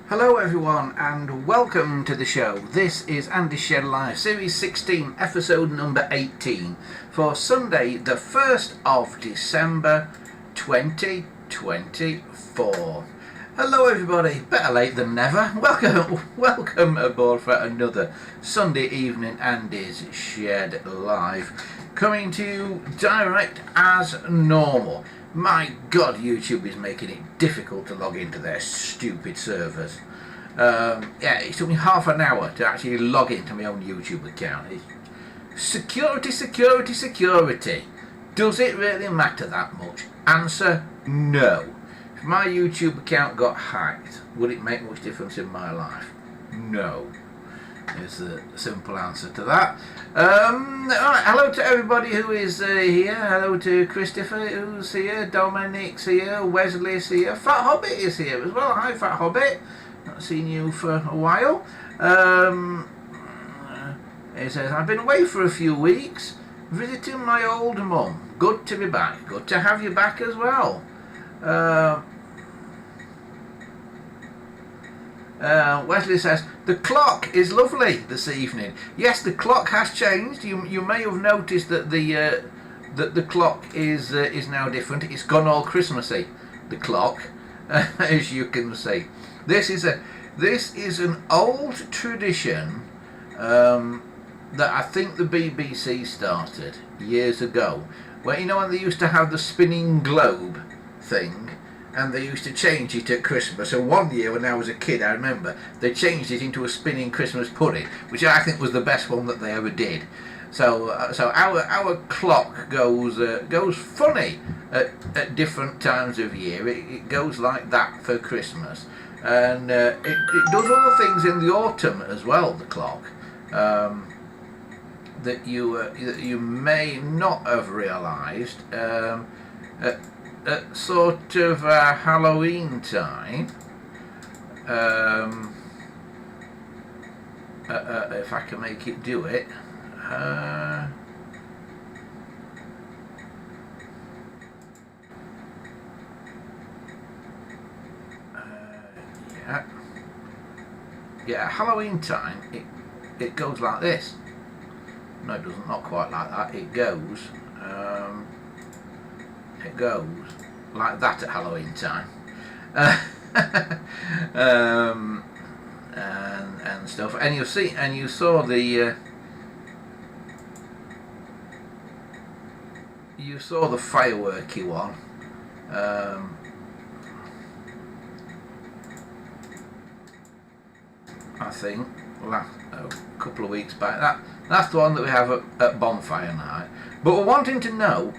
Hello everyone and welcome to the show. This is Andy Shed Live, Series 16, episode number 18 for Sunday the 1st of December 2024. Hello everybody, better late than never. Welcome aboard for another Sunday evening Andy's Shed Live, coming to you direct as normal. My God, YouTube is making it difficult to log into their stupid servers. Yeah, it took me half an hour to actually log into my own YouTube account. Security. Does it really matter that much? Answer, no. If my YouTube account got hacked, would it make much difference in my life? No. Is the simple answer to that. Alright, hello to everybody who is here. Hello to Christopher who's here, Dominic's here, Wesley's here, Fat Hobbit is here as well. Hi Fat Hobbit, not seen you for a while. He says, I've been away for a few weeks visiting my old mum. Good to be back. Good to have you back as well. Wesley says, the clock is lovely this evening. Yes, the clock has changed. You may have noticed that the clock is now different. It's gone all Christmassy, the clock, as you can see. This is an old tradition that I think the BBC started years ago, where, you know, when they used to have the spinning globe thing, and they used to change it at Christmas. So one year when I was a kid, I remember, they changed it into a spinning Christmas pudding, which I think was the best one that they ever did. So our clock goes funny at different times of year. It goes like that for Christmas. And it does other things in the autumn as well, the clock, that you may not have realised. At sort of Halloween time, if I can make it do it, yeah, Halloween time, it goes like this. No, it doesn't, not quite like that. It goes like that at Halloween time, and stuff. And you saw the fireworky one. I think a couple of weeks back. That's the one that we have at bonfire night. But we're wanting to know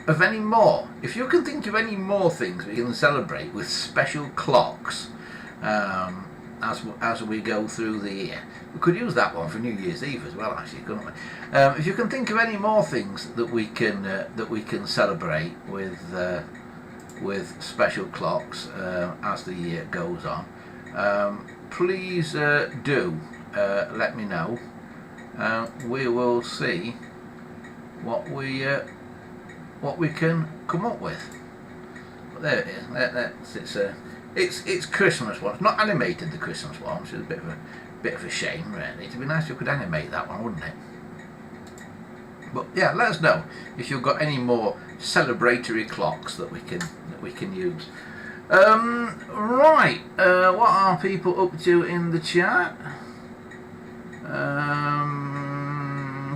of any more. If you can think of any more things we can celebrate with special clocks, and as we go through the year. We could use that one for New Year's Eve as well, actually, couldn't we? If you can think of any more things that we can celebrate with special clocks as the year goes on, please do let me know. We will see what we can come up with. But there it is. It's Christmas one. It's not animated, the Christmas one, which is a bit of a shame, really. It'd be nice if you could animate that one, wouldn't it? But yeah, let us know if you've got any more celebratory clocks that we can use. Right, what are people up to in the chat?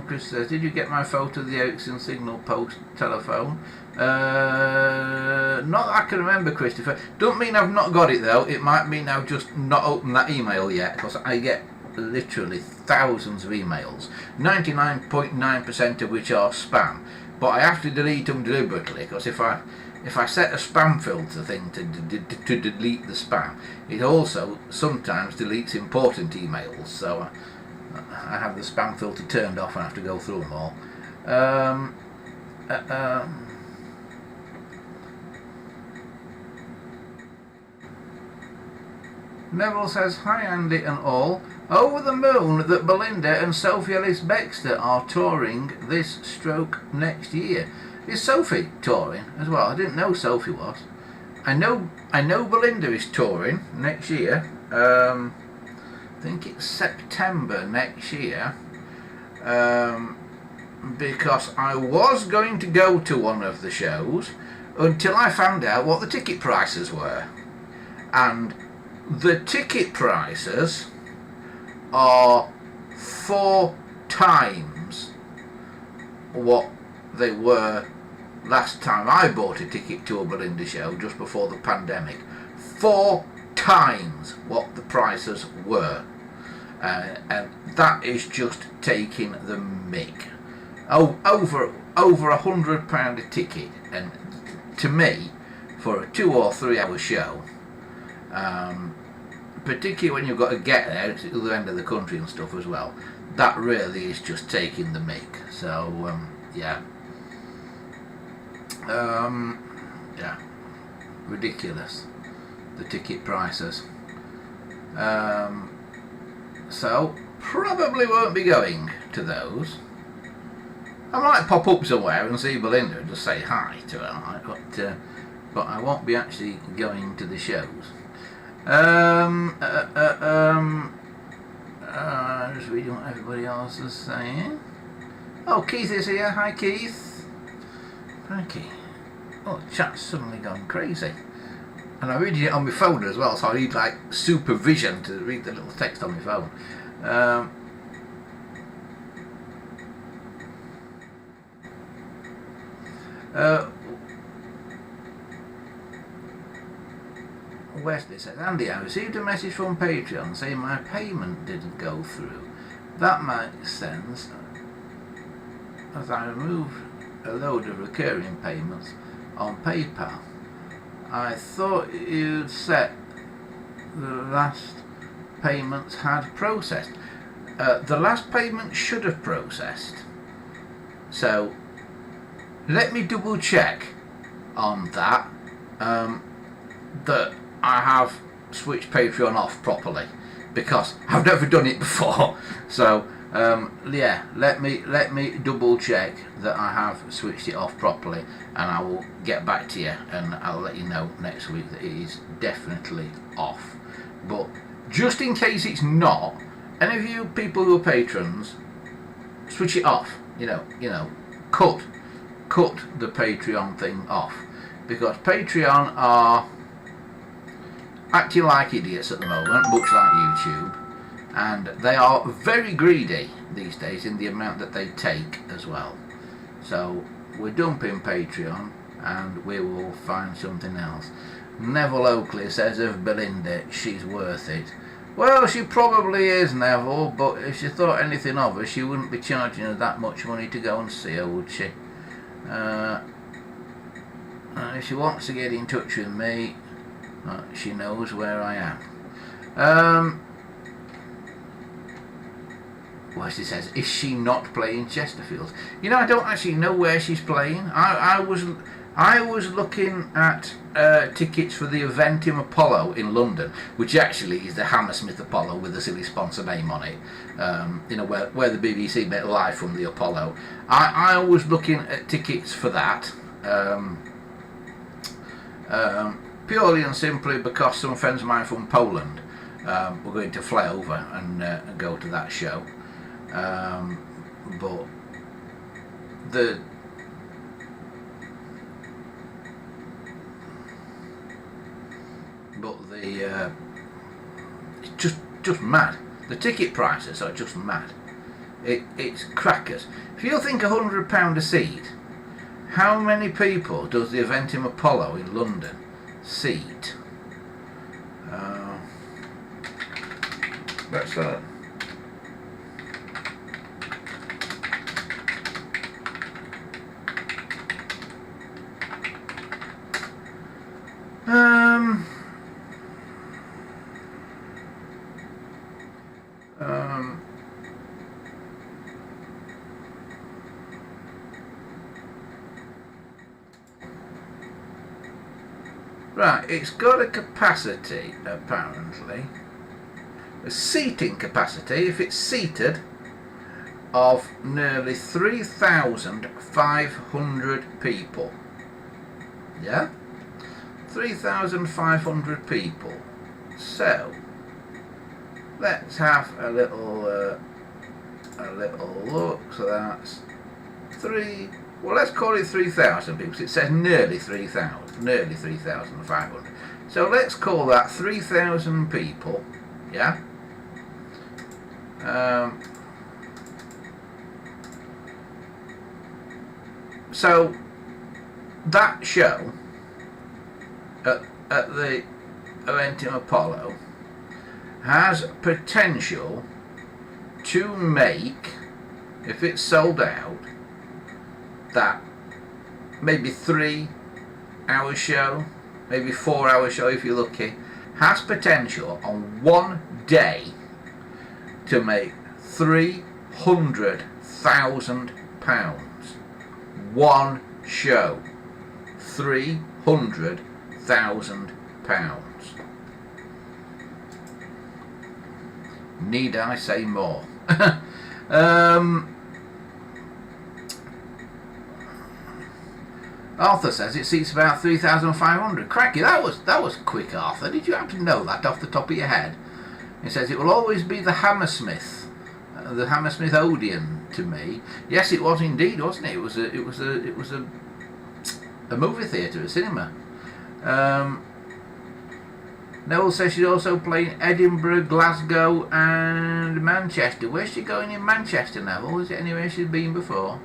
Chris says, did you get my photo of the Ericsson signal post telephone? Not that I can remember, Christopher. Don't mean I've not got it though. It might mean I've just not opened that email yet, because I get literally thousands of emails, 99.9% of which are spam. But I have to delete them deliberately, because if I set a spam filter thing to delete the spam, it also sometimes deletes important emails. So I have the spam filter turned off and I have to go through them all. Neville says, hi Andy and all. Over the moon that Belinda and Sophie Ellis-Bextor are touring this stroke next year. Is Sophie touring as well? I didn't know Sophie was. I know Belinda is touring next year. I think it's September next year. Because I was going to go to one of the shows until I found out what the ticket prices were. And the ticket prices are 4 times what they were last time I bought a ticket to a Belinda show just before the pandemic. 4 times what the prices were. And that is just taking the mick. Over £100 a ticket, and to me, for a 2 or 3 hour show, particularly when you've got to get there to the other end of the country and stuff as well, that really is just taking the mick. So yeah, ridiculous, the ticket prices. So probably won't be going to those. I might pop up somewhere and see Belinda and just say hi to her, but I won't be actually going to the shows. Just reading what everybody else is saying. Oh, Keith is here. Hi, Keith. Thank you. Oh, the chat's suddenly gone crazy. And I'm reading it on my phone as well, so I need like supervision to read the little text on my phone. Wesley says, Andy, I received a message from Patreon saying my payment didn't go through. That makes sense, as I removed a load of recurring payments on PayPal. I thought you'd said the last payments had processed. The last payment should have processed. So let me double check on that, that I have switched Patreon off properly, because I've never done it before. So yeah, let me double check that I have switched it off properly, and I will get back to you and I'll let you know next week that it is definitely off. But just in case it's not, any of you people who are patrons, switch it off. You know, cut the Patreon thing off, because Patreon are acting like idiots at the moment, much like YouTube, and they are very greedy these days in the amount that they take as well. So we're dumping Patreon and we will find something else. Neville Oakley says of Belinda, she's worth it. Well, she probably is, Neville, but if she thought anything of her, she wouldn't be charging her that much money to go and see her, would she? And if she wants to get in touch with me, she knows where I am. Wesley says, is she not playing Chesterfield? You know, I don't actually know where she's playing. I was looking at tickets for the Eventim Apollo in London, which actually is the Hammersmith Apollo with the silly sponsor name on it. You know, where the BBC met live from the Apollo. I was looking at tickets for that. Purely and simply because some friends of mine from Poland were going to fly over and go to that show. But it's just mad. The ticket prices are just mad. It's crackers. If you think £100 a seat, how many people does the Eventim Apollo in London seat? Let's right, it's got a capacity, apparently, a seating capacity, if it's seated, of nearly 3,500 people. Yeah? 3,500 people. So, let's have a little look. So that's well, let's call it 3,000 people. It says nearly 3,000, nearly 3,500. So let's call that 3,000 people. Yeah. So that show at the Eventim Apollo has potential to make, if it's sold out, that maybe 3-hour show, maybe 4-hour show if you're lucky, has potential on one day to make £300,000. One show, £300,000. Need I say more? Arthur says it seats about 3,500. Cracky, that was quick, Arthur. Did you happen to know that off the top of your head? He says it will always be the Hammersmith Odeon to me. Yes, it was indeed, wasn't it? It was a movie theatre, a cinema. Neville says she's also playing Edinburgh, Glasgow and Manchester. Where's she going in Manchester, Neville? Is it anywhere she's been before?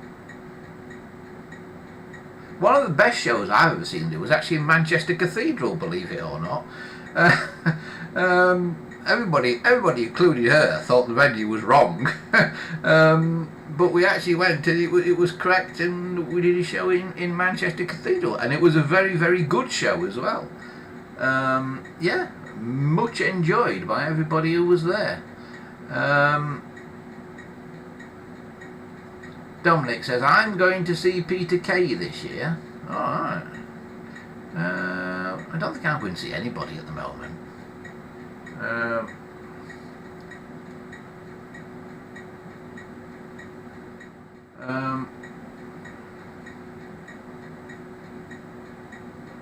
One of the best shows I've ever seen was actually in Manchester Cathedral, believe it or not. Everybody, including her, thought the venue was wrong. But we actually went and it was correct, and we did a show in Manchester Cathedral, and it was a very, very good show as well. Yeah, much enjoyed by everybody who was there. Dominic says, I'm going to see Peter Kay this year. Alright. I don't think I'm going to see anybody at the moment.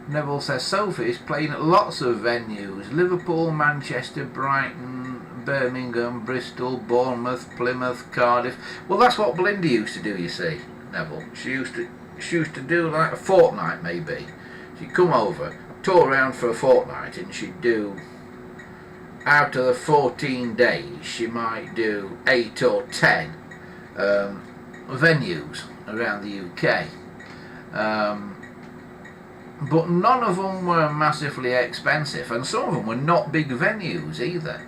Neville says Sophie is playing at lots of venues: Liverpool, Manchester, Brighton, Birmingham, Bristol, Bournemouth, Plymouth, Cardiff. Well, that's what Belinda used to do, you see, Neville. She used to do like a fortnight, maybe. She'd come over, tour around for a fortnight, and she'd do, out of the 14 days, she might do 8 or 10 venues around the UK. But none of them were massively expensive, and some of them were not big venues either.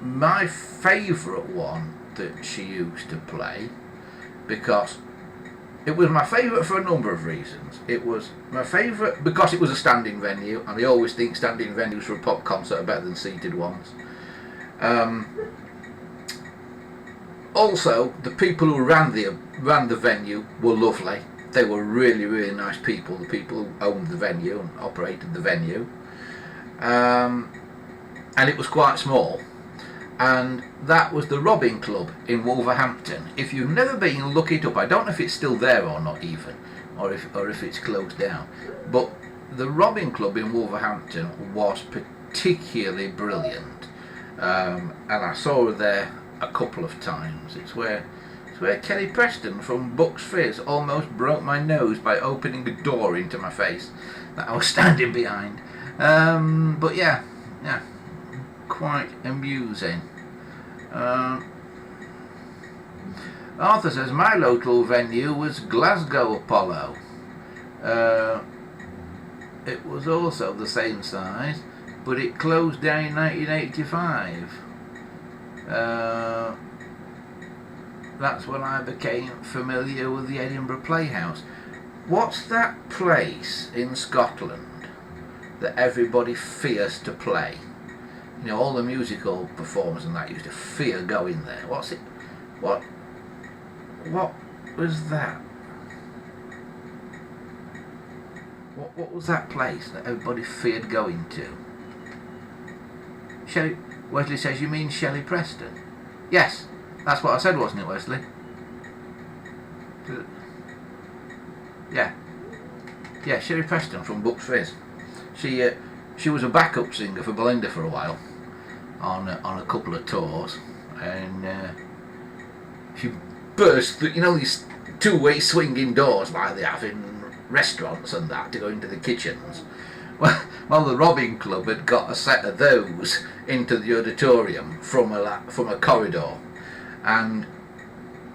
My favourite one that she used to play, because It was my favourite for a number of reasons. It was my favourite because it was a standing venue, and I always think standing venues for a pop concert are better than seated ones. Also, the people who ran the venue were lovely. They were really, really nice people, the people who owned the venue and operated the venue. And it was quite small. And that was the Robin Club in Wolverhampton. If you've never been, look it up. I don't know if it's still there or not even, or if it's closed down. But the Robin Club in Wolverhampton was particularly brilliant. And I saw her there a couple of times. It's where Kelly Preston from Bucks Fizz almost broke my nose by opening a door into my face that I was standing behind. But yeah, quite amusing. Arthur says my local venue was Glasgow Apollo. It was also the same size, but it closed down in 1985. That's when I became familiar with the Edinburgh Playhouse. What's that place in Scotland that everybody fears to play? You know, all the musical performers and that used to fear going there. What's it? What was that? What was that place that everybody feared going to? Wesley says, you mean Shelley Preston? Yes, that's what I said, wasn't it, Wesley? Yeah, Shelley Preston from Bucks Fizz. She was a backup singer for Belinda for a while on a couple of tours, and she burst through, you know, these two-way swinging doors like they have in restaurants and that to go into the kitchens. Well, the Robin Club had got a set of those into the auditorium from a corridor, and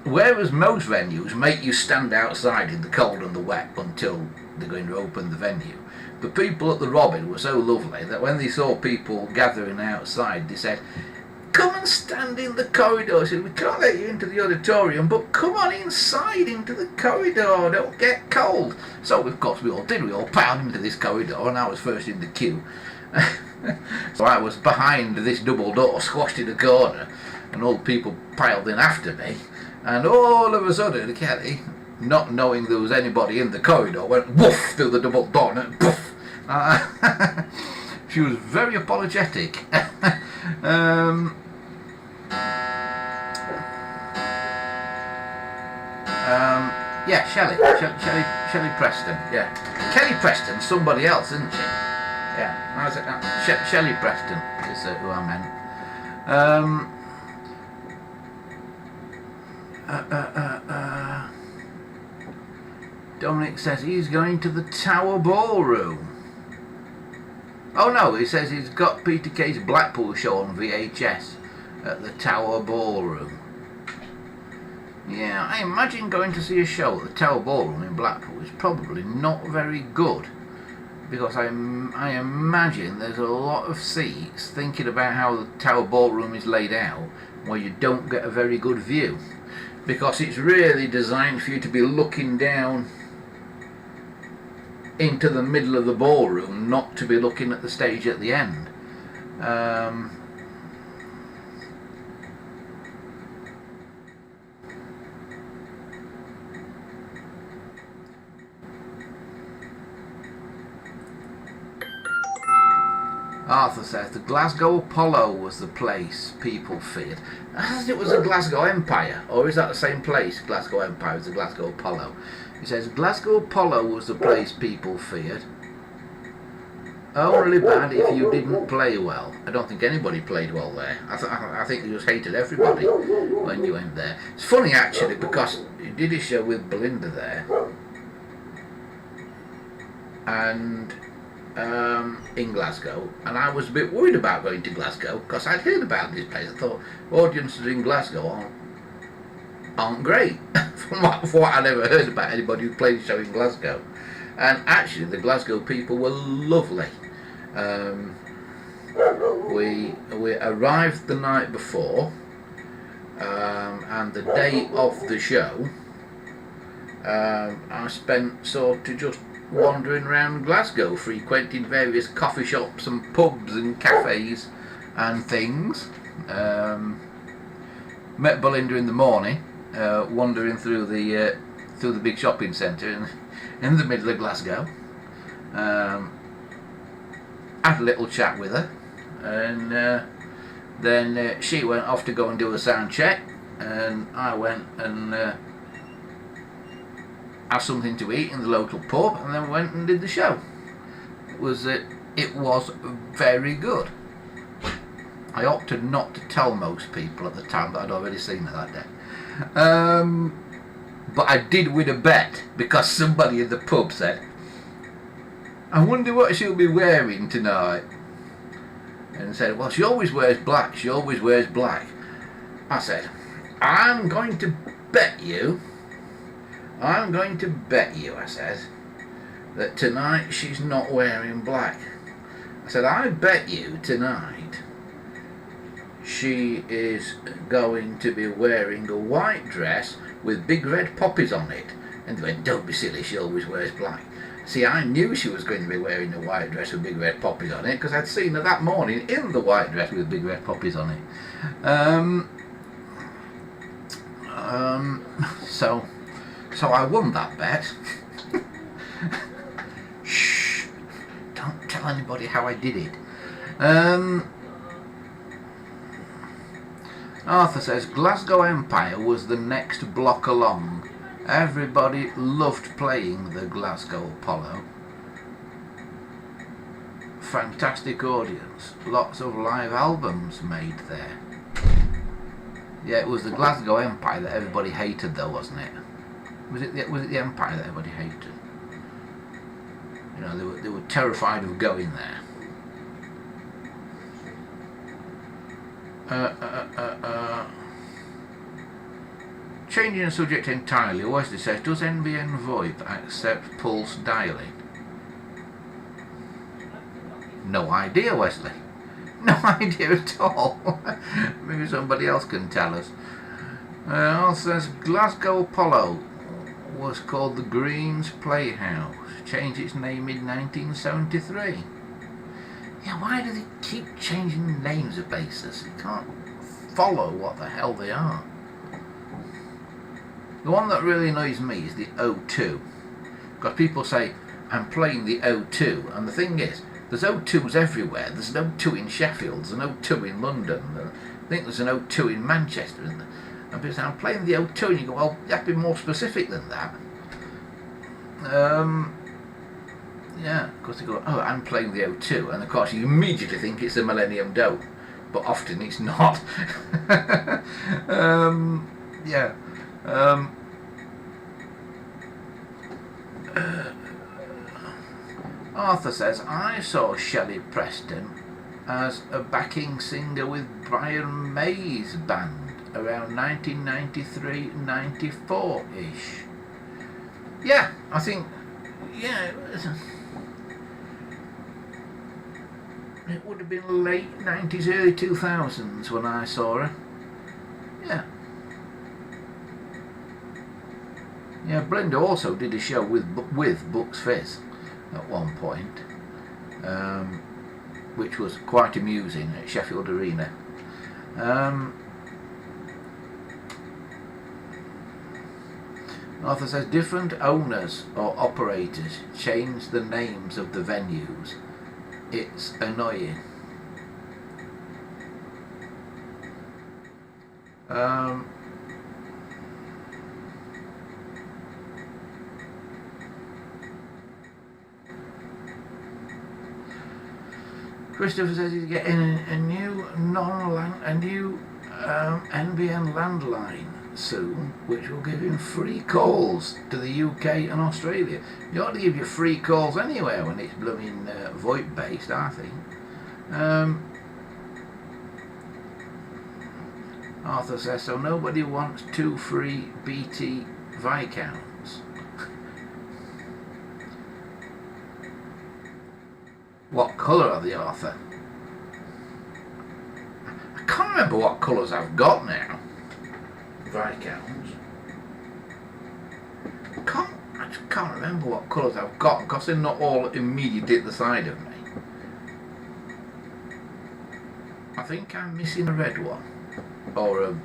whereas most venues make you stand outside in the cold and the wet until they're going to open the venue, the people at the Robin were so lovely that when they saw people gathering outside, they said, come and stand in the corridor. They said, we can't let you into the auditorium, but come on inside into the corridor, don't get cold. So of course we all did, we all piled into this corridor, and I was first in the queue. So I was behind this double door, squashed in a corner, and all the people piled in after me, and all of a sudden Kelly, not knowing there was anybody in the corridor, went woof through the double door and poof. She was very apologetic. Yeah, Shelley Preston. Yeah, Kelly Preston, somebody else, isn't she? Yeah, Shelley Preston is who I meant. Dominic says he's going to the Tower Ballroom. Oh no, he says he's got Peter Kay's Blackpool show on VHS at the Tower Ballroom. Yeah, I imagine going to see a show at the Tower Ballroom in Blackpool is probably not very good, because I imagine there's a lot of seats, thinking about how the Tower Ballroom is laid out, where you don't get a very good view, because it's really designed for you to be looking down into the middle of the ballroom, not to be looking at the stage at the end. Arthur says the Glasgow Apollo was the place people feared. I thought it was the Glasgow Empire, or is that the same place? Glasgow Empire is the Glasgow Apollo. He says Glasgow Apollo was the place people feared. Only bad if you didn't play well. I don't think anybody played well there. I think you just hated everybody when you went there. It's funny actually, because you did a show with Belinda there, and in Glasgow, and I was a bit worried about going to Glasgow because I'd heard about this place. I thought audiences in Glasgow aren't great from what I'd ever heard about anybody who played a show in Glasgow. And actually the Glasgow people were lovely. We arrived the night before, and the day of the show I spent sort of just wandering around Glasgow, frequenting various coffee shops and pubs and cafes and things. Met Belinda in the morning, wandering through the big shopping centre in the middle of Glasgow. Had a little chat with her, and then she went off to go and do a sound check, and I went and had something to eat in the local pub, and then went and did the show. It was very good. I opted not to tell most people at the time that I'd already seen her that day. But I did win a bet, because somebody in the pub said, "I wonder what she'll be wearing tonight." And said, "Well, she always wears black, she always wears black." I said, I'm going to bet you, I said, that tonight she's not wearing black. I said, I bet you tonight she is going to be wearing a white dress with big red poppies on it. And they went, "Don't be silly, she always wears black." See, I knew she was going to be wearing a white dress with big red poppies on it, because I'd seen her that morning in the white dress with big red poppies on it. So I won that bet. Shh! Don't tell anybody how I did it. Arthur says, Glasgow Empire was the next block along. Everybody loved playing the Glasgow Apollo. Fantastic audience. Lots of live albums made there. Yeah, it was the Glasgow Empire that everybody hated, though, wasn't it? Was it the Empire that everybody hated? You know, they were terrified of going there. Changing the subject entirely, Wesley says, does NBN VoIP accept pulse dialing? No idea, Wesley. No idea at all. Maybe somebody else can tell us. Also says, Glasgow Apollo was called the Greens Playhouse. Changed its name in 1973. Yeah, why do they keep changing names of bases? You can't follow what the hell they are. The one that really annoys me is the O2. Because people say, I'm playing the O2. And the thing is, there's O2s everywhere. There's an O2 in Sheffield, there's an O2 in London. I think there's an O2 in Manchester. And people say, I'm playing the O2. And you go, well, you have to be more specific than that. Yeah, of course they go, oh, I'm playing the O2. And of course you immediately think it's the Millennium Dome. But often it's not. Yeah. Arthur says, I saw Shelley Preston as a backing singer with Brian May's band around 1993-94-ish. Yeah, I think, yeah, it would have been late 90s, early 2000s when I saw her. Yeah. Yeah, Brenda also did a show with Bucks Fizz at one point, which was quite amusing at Sheffield Arena. Arthur says, different owners or operators change the names of the venues. It's annoying. Christopher says he's getting a new NBN landline soon, which will give him free calls to the UK and Australia. You ought to give you free calls anywhere when it's blooming VoIP based, I think. Arthur says, so nobody wants 2 free BT Viscounts. What colour are they, Arthur? I can't remember what colours I've got now. Viscounts. Can't can't remember what colours I've got because they're not all immediately at the side of me. I think I'm missing a red one, or a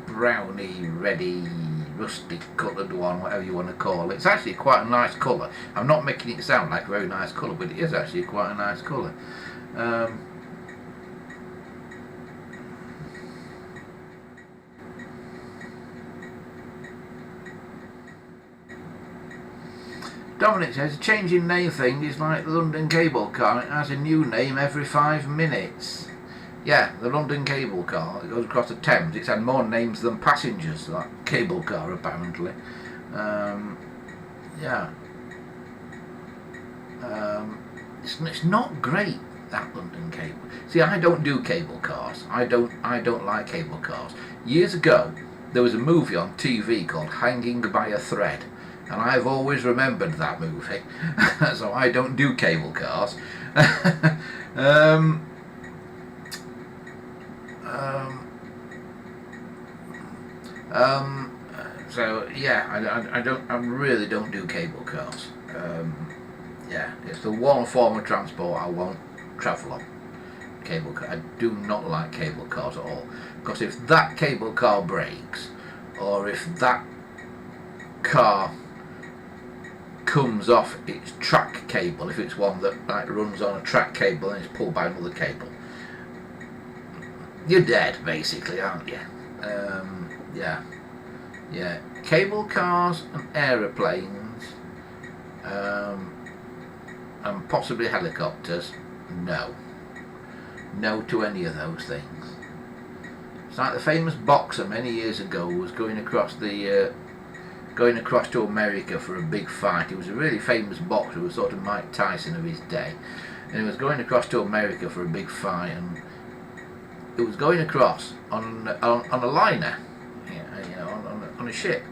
browny, reddy, rusty coloured one, whatever you want to call it. It's actually quite a nice colour. I'm not making it sound like a very nice colour, but it is actually quite a nice colour. Dominic says, a change in name thing is like the London cable car. It has a new name every 5 minutes. Yeah, the London cable car, it goes across the Thames. It's had more names than passengers, that cable car, apparently. Yeah. It's not great, that London cable. See, I don't do cable cars. I don't like cable cars. Years ago, there was a movie on TV called Hanging by a Thread. And I've always remembered that movie, so I don't do cable cars. So yeah, I really don't do cable cars. Yeah, it's the one form of transport I won't travel on. Cable car. I do not like cable cars at all, because if that cable car breaks, or if that car comes off its track cable, if it's one that like runs on a track cable and is pulled by another cable, you're dead basically, aren't you? Yeah, cable cars and aeroplanes, and possibly helicopters, no to any of those things. It's like the famous boxer many years ago was going across to America for a big fight. He was a really famous boxer, he was sort of Mike Tyson of his day, and he was going across to America for a big fight, and it was going across on a liner, on a ship,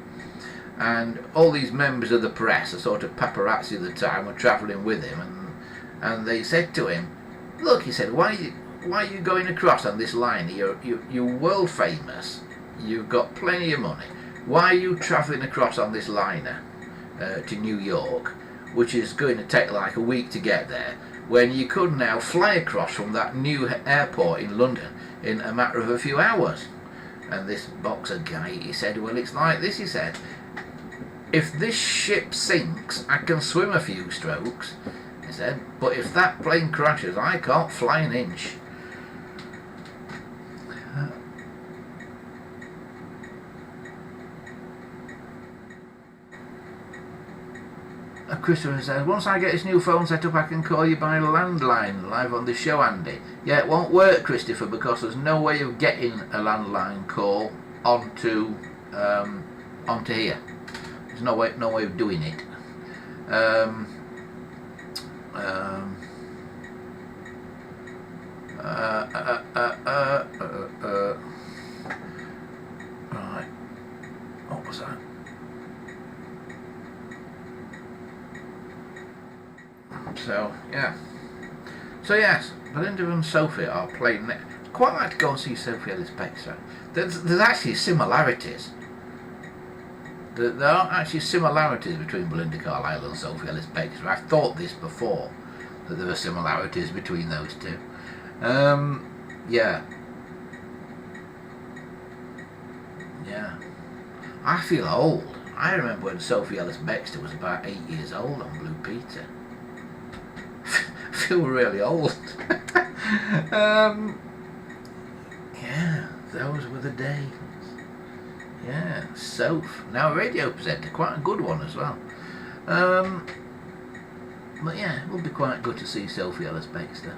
and all these members of the press, a sort of paparazzi at the time, were travelling with him, and they said to him, "Look," he said, "why are you going across on this liner? You're world famous. You've got plenty of money. Why are you travelling across on this liner to New York, which is going to take like a week to get there, when you could now fly across from that new airport in London in a matter of a few hours?" And this boxer guy, he said, "Well, it's like this," he said. "If this ship sinks, I can swim a few strokes," he said, "but if that plane crashes, I can't fly an inch." Christopher says, "Once I get this new phone set up, I can call you by landline live on the show, Andy." Yeah, it won't work, Christopher, because there's no way of getting a landline call onto here. There's no way of doing it. Right. What was that? So yes, Belinda and Sophie are playing next. Quite like to go and see Sophie Ellis Bextor. There's actually similarities. There are actually similarities between Belinda Carlisle and Sophie Ellis Bextor. I've thought this before, that there are similarities between those two. Yeah. I feel old. I remember when Sophie Ellis Bextor was about 8 years old on Blue Peter. I feel really old. Yeah, those were the days. Yeah, Soph, now a radio presenter, quite a good one as well. But yeah, it would be quite good to see Sophie Ellis Bextor.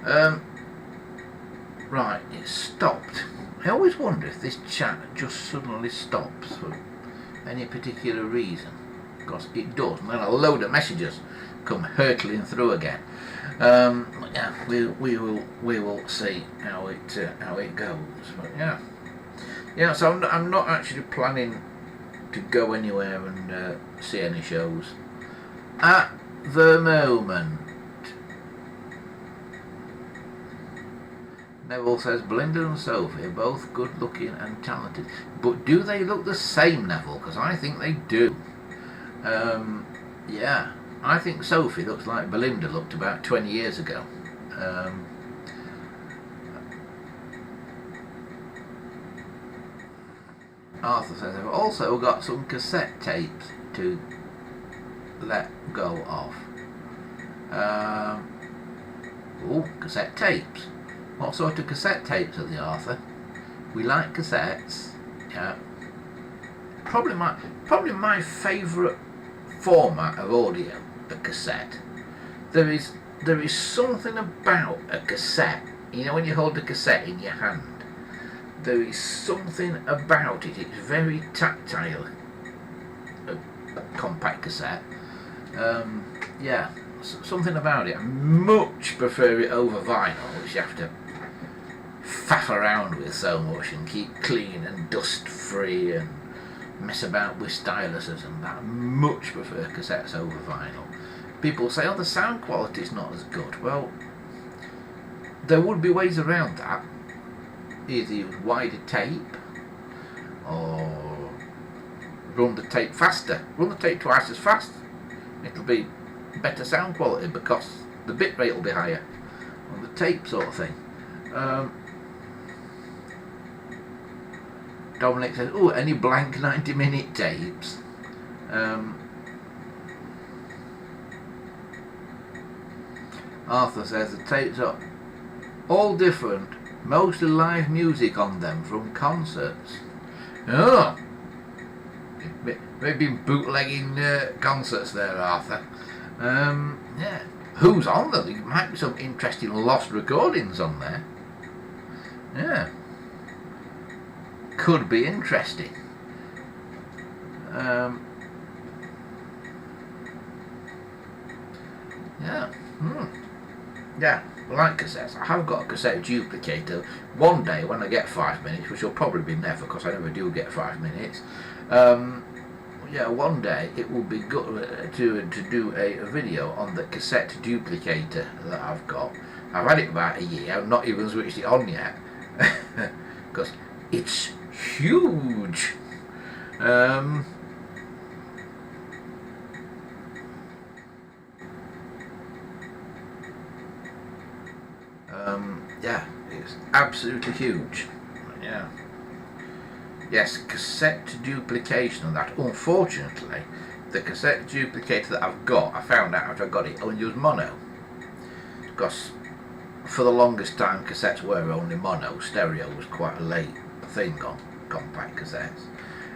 Yeah. Right, it stopped. I always wonder if this chat just suddenly stops for any particular reason, because it does, and then a load of messages come hurtling through again. Yeah, we will see how it goes. But yeah. So I'm not actually planning to go anywhere and see any shows at the moment. Neville says Belinda and Sophie are both good looking and talented, but do they look the same, Neville? Because I think they do. Yeah, I think Sophie looks like Belinda looked about 20 years ago. Arthur says I've also got some cassette tapes to let go of. Cassette tapes. What sort of cassette tapes are they, Arthur? We like cassettes. Yeah. Probably my favourite format of audio, a cassette. There is something about a cassette. You know, when you hold a cassette in your hand, there is something about it. It's very tactile. A compact cassette. Yeah, something about it. I much prefer it over vinyl, which you have to faff around with so much and keep clean and dust free and mess about with styluses and that. I much prefer cassettes over vinyl. People say, oh, the sound quality's not as good. Well, there would be ways around that. Either use wider tape or run the tape faster. Run the tape twice as fast. It'll be better sound quality because the bit rate will be higher on the tape, sort of thing. Dominic says, oh, any blank 90-minute tapes? Arthur says the tapes are all different, mostly live music on them from concerts. Oh, maybe bootlegging concerts there, Arthur. Yeah, who's on them? There might be some interesting lost recordings on there. Yeah, could be interesting. Yeah. Yeah, like cassettes. I have got a cassette duplicator. One day when I get 5 minutes, which will probably be never because I never do get 5 minutes, yeah, one day it will be good to do a video on the cassette duplicator that I've got. I've had it about a year. I've not even switched it on yet because it's huge. Yeah, it's absolutely huge. Yeah. Yes, cassette duplication and that. Unfortunately, the cassette duplicator that I've got, I found out after I got it, only used mono. Because for the longest time, cassettes were only mono. Stereo was quite a late thing on compact cassettes.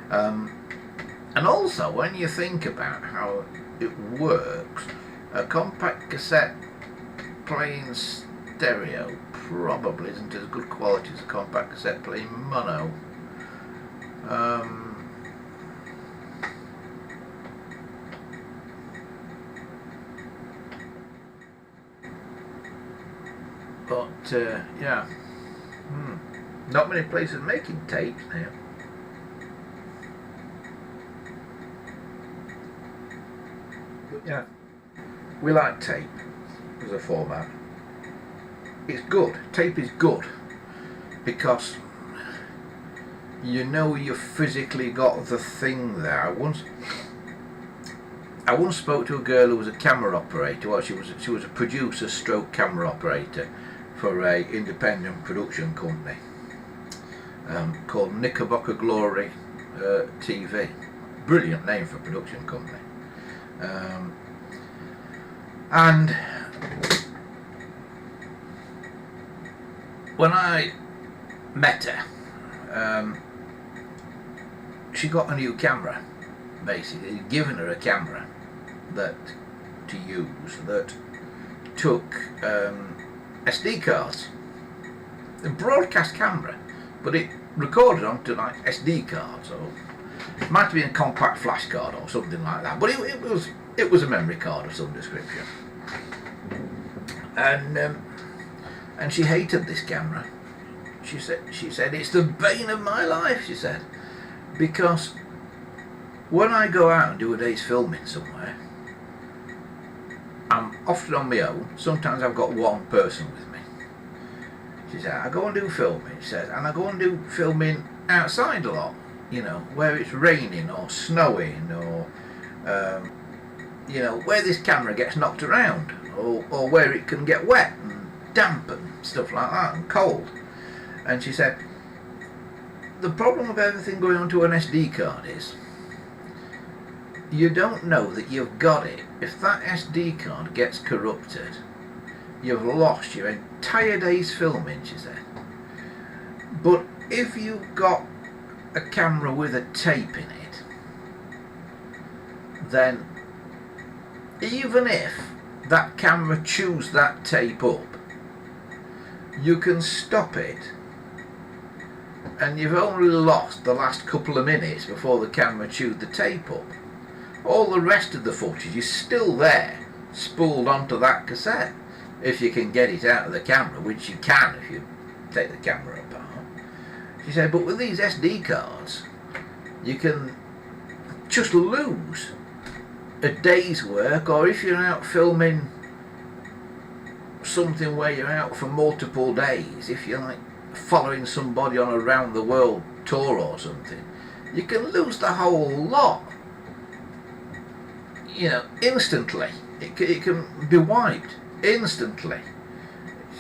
And also, when you think about how it works, a compact cassette playing stereo probably isn't as good quality as a compact cassette playing mono. Yeah, not many places making tapes now. But yeah, we like tape as a format. It's good. Tape is good because you know you've physically got the thing there. I once spoke to a girl who was a camera operator. Well, she was a producer stroke camera operator for a independent production company called Knickerbocker Glory TV. Brilliant name for a production company. And when I met her, she got a new camera. Basically, he'd given her a camera to use that took SD cards, a broadcast camera, but it recorded onto like SD cards, or it might have been a compact flash card or something like that. But it was a memory card of some description, and she hated this camera. She said it's the bane of my life. She said, because when I go out and do a day's filming somewhere, I'm often on my own. Sometimes I've got one person with me. She said, I go and do filming, she says, and I go and do filming outside a lot, you know, where it's raining or snowing or, you know, where this camera gets knocked around or where it can get wet and damp and stuff like that and cold. And she said, the problem with everything going onto an SD card is you don't know that you've got it. If that SD card gets corrupted, you've lost your entire day's filming, she said. But if you've got a camera with a tape in it, then even if that camera chews that tape up, you can stop it, and you've only lost the last couple of minutes before the camera chewed the tape up. All the rest of the footage is still there, spooled onto that cassette, if you can get it out of the camera, which you can if you take the camera apart. She said, but with these SD cards, you can just lose a day's work, or if you're out filming something where you're out for multiple days, if you're like following somebody on a round the world tour or something, you can lose the whole lot, you know, instantly. It can be wiped instantly.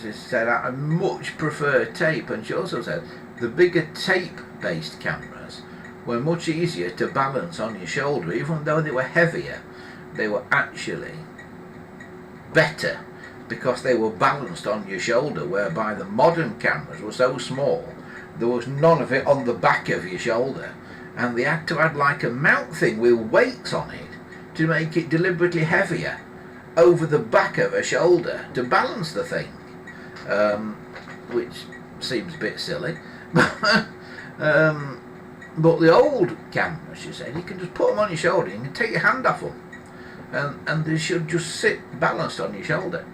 She said, I much prefer tape, and she also said the bigger tape based cameras were much easier to balance on your shoulder. Even though they were heavier, they were actually better because they were balanced on your shoulder, whereby the modern cameras were so small there was none of it on the back of your shoulder, and they had to add like a mount thing with weights on it to make it deliberately heavier over the back of a shoulder to balance the thing, which seems a bit silly. But the old cameras, she said, you can just put them on your shoulder, you can take your hand off them, and they should just sit balanced on your shoulder.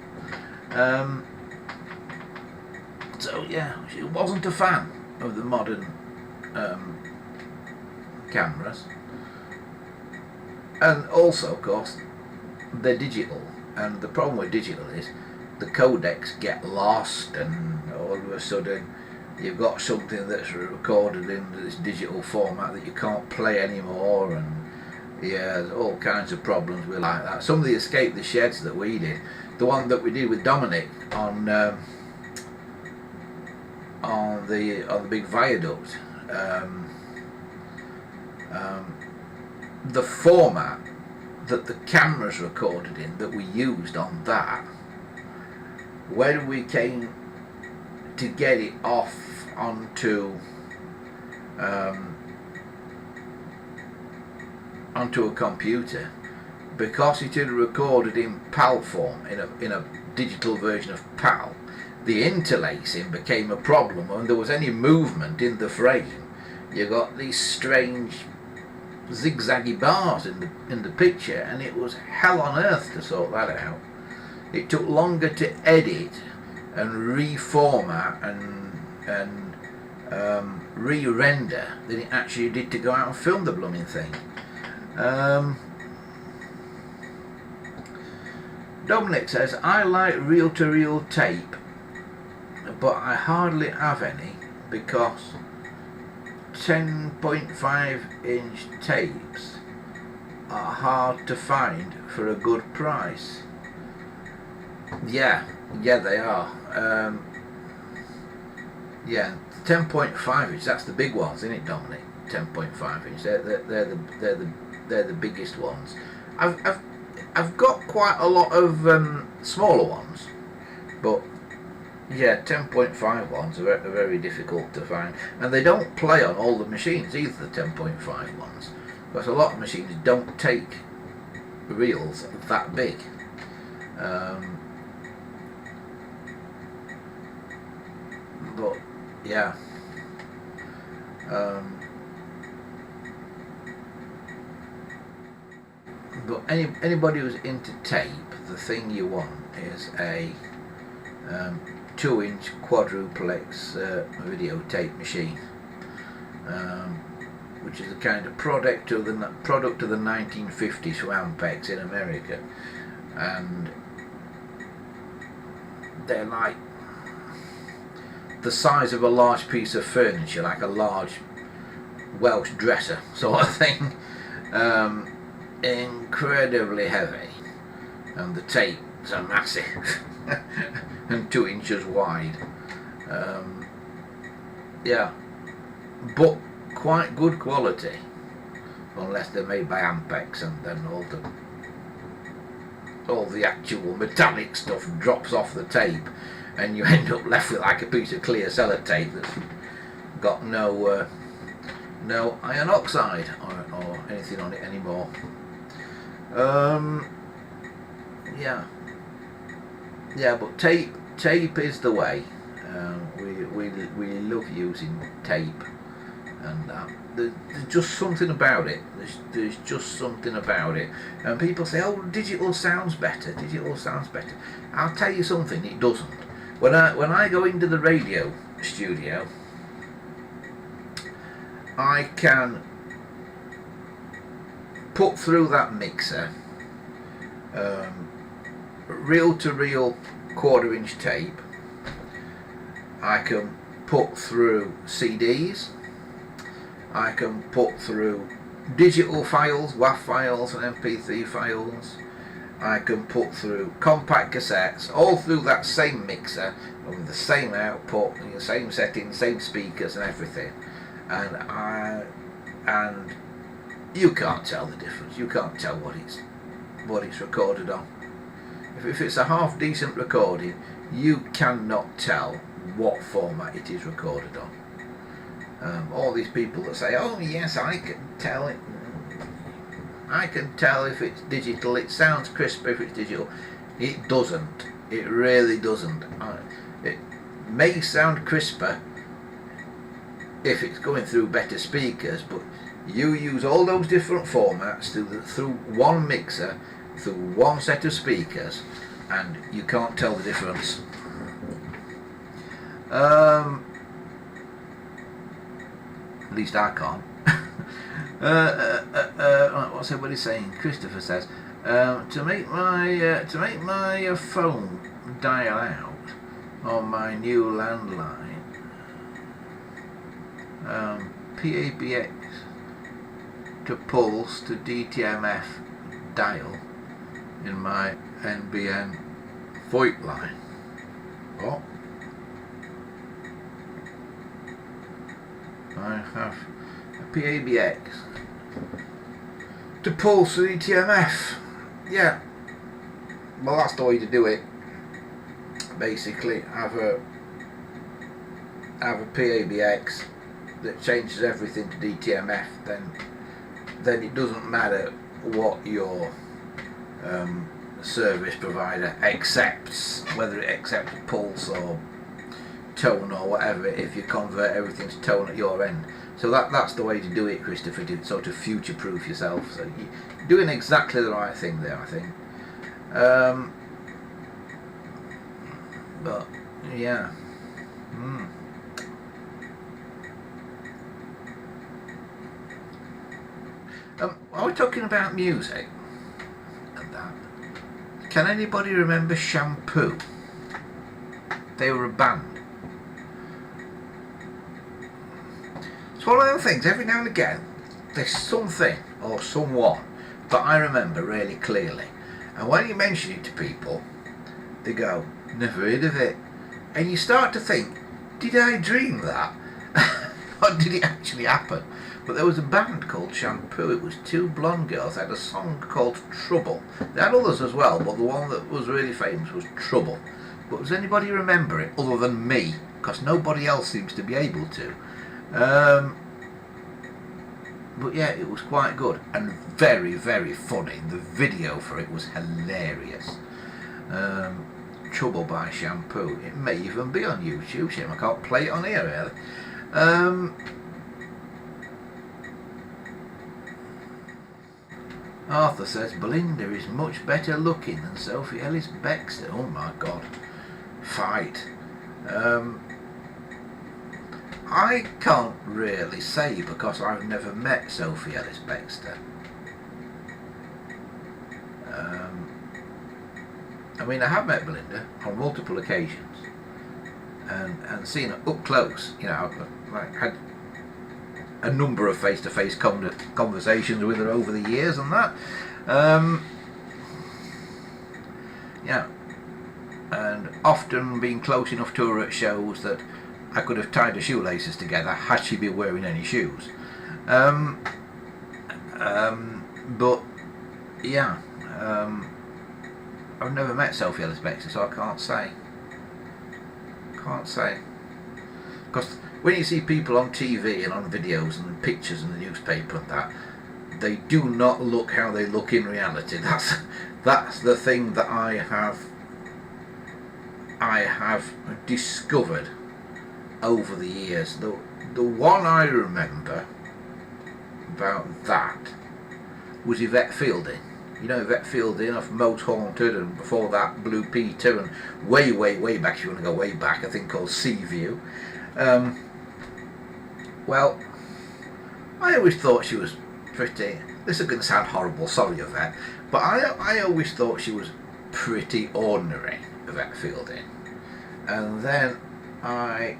So yeah, she wasn't a fan of the modern cameras, and also, of course, they're digital, and the problem with digital is the codecs get lost, and all of a sudden you've got something that's recorded in this digital format that you can't play anymore, and yeah, there's all kinds of problems with like that. Some of the Escape the Sheds that we did, the one that we did with Dominic on the big viaduct, the format that the cameras recorded in that we used on that, when we came to get it off onto a computer, because it had recorded in PAL form, in a digital version of PAL, the interlacing became a problem. When there was any movement in the frame, you got these strange zigzaggy bars in the picture, and it was hell on earth to sort that out. It took longer to edit and reformat and re-render than it actually did to go out and film the blooming thing. Dominic says, I like reel-to-reel tape, but I hardly have any because 10.5 inch tapes are hard to find for a good price. Yeah, they are. Yeah, 10.5 inch, that's the big ones, isn't it, Dominic? 10.5 inch, they're the biggest ones. I've got quite a lot of smaller ones, but yeah, 10.5 ones are very difficult to find, and they don't play on all the machines either, the 10.5 ones, because a lot of machines don't take reels that big. But yeah, but anybody who's into tape, the thing you want is a 2-inch quadruplex videotape machine, which is a kind of product of the 1950s from Ampex in America, and they're like the size of a large piece of furniture, like a large Welsh dresser sort of thing. Incredibly heavy, and the tapes are massive and 2 inches wide. Yeah, but quite good quality, unless they're made by Ampex, and then all the actual metallic stuff drops off the tape, and you end up left with like a piece of clear sellotape that's got no iron oxide or anything on it anymore. Yeah, but tape is the way. We love using tape, and there's just something about it. There's just something about it. And people say, "Oh, digital sounds better. Digital sounds better." I'll tell you something. It doesn't. When I go into the radio studio, I can put through that mixer reel-to-reel 1/4 inch tape. I can put through CDs. I can put through digital files, WAV files and MP3 files. I can put through compact cassettes, all through that same mixer with the same output, the same settings, same speakers and everything. And you can't tell the difference. You can't tell what it's recorded on. If it's a half decent recording, you cannot tell what format it is recorded on. All these people that say, "Oh yes, I can tell it. I can tell if it's digital. It sounds crisper if it's digital." It doesn't. It really doesn't. It may sound crisper if it's going through better speakers, but you use all those different formats through one mixer, through one set of speakers, and you can't tell the difference. At least I can't. What's everybody saying? Christopher says, to make my phone dial out on my new landline, PABX to pulse to DTMF dial in my NBN VoIP line. What? I have a PABX to pulse to DTMF. Yeah. Well, that's the way to do it. Basically, have a PABX that changes everything to DTMF. Then it doesn't matter what your service provider accepts, whether it accepts pulse or tone or whatever, if you convert everything to tone at your end. So that's the way to do it, Christopher, to sort of future-proof yourself. So you're doing exactly the right thing there, I think. But yeah. Are we talking about music and that? Can anybody remember Shampoo? They were a band. It's one of them things, every now and again, there's something or someone that I remember really clearly. And when you mention it to people, they go, "Never heard of it." And you start to think, did I dream that? Or did it actually happen? But there was a band called Shampoo. It was 2 blonde girls. They had a song called Trouble. They had others as well, but the one that was really famous was Trouble. But does anybody remember it other than me? Because nobody else seems to be able to. But yeah, it was quite good and very, very funny. The video for it was hilarious. Trouble by Shampoo. It may even be on YouTube. Shame I can't play it on here really. Arthur says Belinda is much better looking than Sophie Ellis Bextor. Oh my god. Fight. I can't really say because I've never met Sophie Ellis Bextor. I mean, I have met Belinda on multiple occasions, and seeing it up close, you know, I had a number of face-to-face conversations with her over the years and that. Yeah, and often being close enough to her at shows that I could have tied her shoelaces together had she been wearing any shoes. But yeah, I've never met Sophie Ellis-Bextor, so I can't say. Because when you see people on TV and on videos and pictures in the newspaper and that, they do not look how they look in reality. That's the thing that I have discovered over the years. The one I remember about that was Yvette Fielding. You know Yvette Fielding of Most Haunted, and before that Blue Peter, and way back, if you want to go way back, a thing called Seaview. Well, I always thought she was pretty, this is going to sound horrible, sorry Yvette, but I always thought she was pretty ordinary, Yvette Fielding. And then I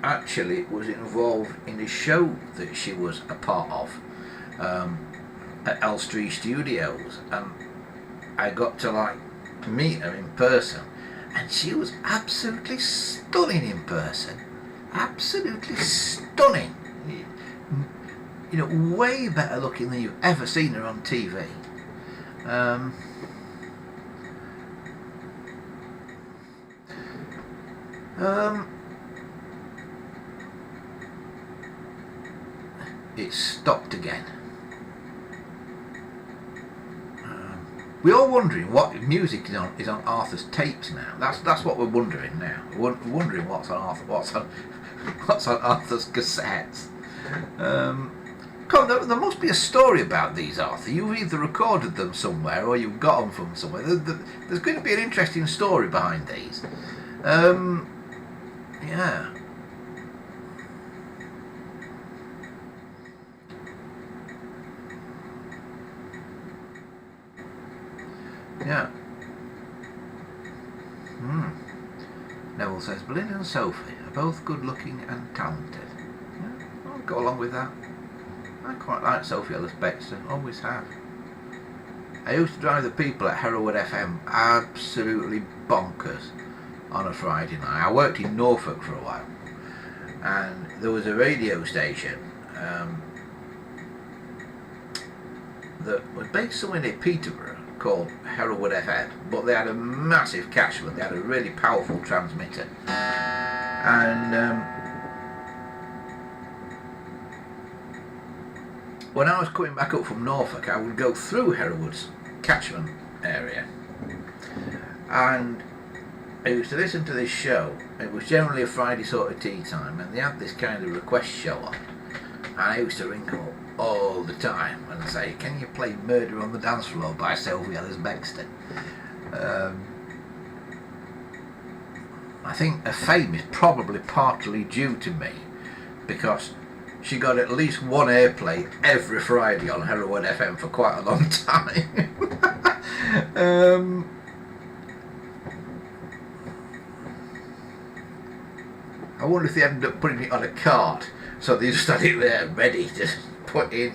actually was involved in a show that she was a part of, at Elstree Studios, and I got to like meet her in person, and she was absolutely stunning in person, absolutely stunning, you know, way better looking than you've ever seen her on TV. It stopped again. We're all wondering what music is on Arthur's tapes now. That's what we're wondering now. We're wondering what's on Arthur's cassettes. There must be a story about these, Arthur. You've either recorded them somewhere or you've got them from somewhere. There's going to be an interesting story behind these. Yeah. Yeah. Neville says, Belinda and Sophie are both good looking and talented. Yeah, I'll go along with that. I quite like Sophie Ellis-Bextor, always have. I used to drive the people at Hereward FM absolutely bonkers on a Friday night. I worked in Norfolk for a while, and there was a radio station that was based somewhere near Peterborough called Hereward FM, but they had a massive catchment. They had a really powerful transmitter, and when I was coming back up from Norfolk, I would go through Hereward's catchment area, and I used to listen to this show. It was generally a Friday sort of tea time, and they had this kind of request show on, and I used to ring them up all the time and say, can you play Murder on the Dance Floor by Sophie Ellis-Bextor? I think her fame is probably partly due to me, because she got at least one airplay every Friday on Hereward FM for quite a long time. I wonder if they ended up putting it on a cart, so they just had it there ready to put in.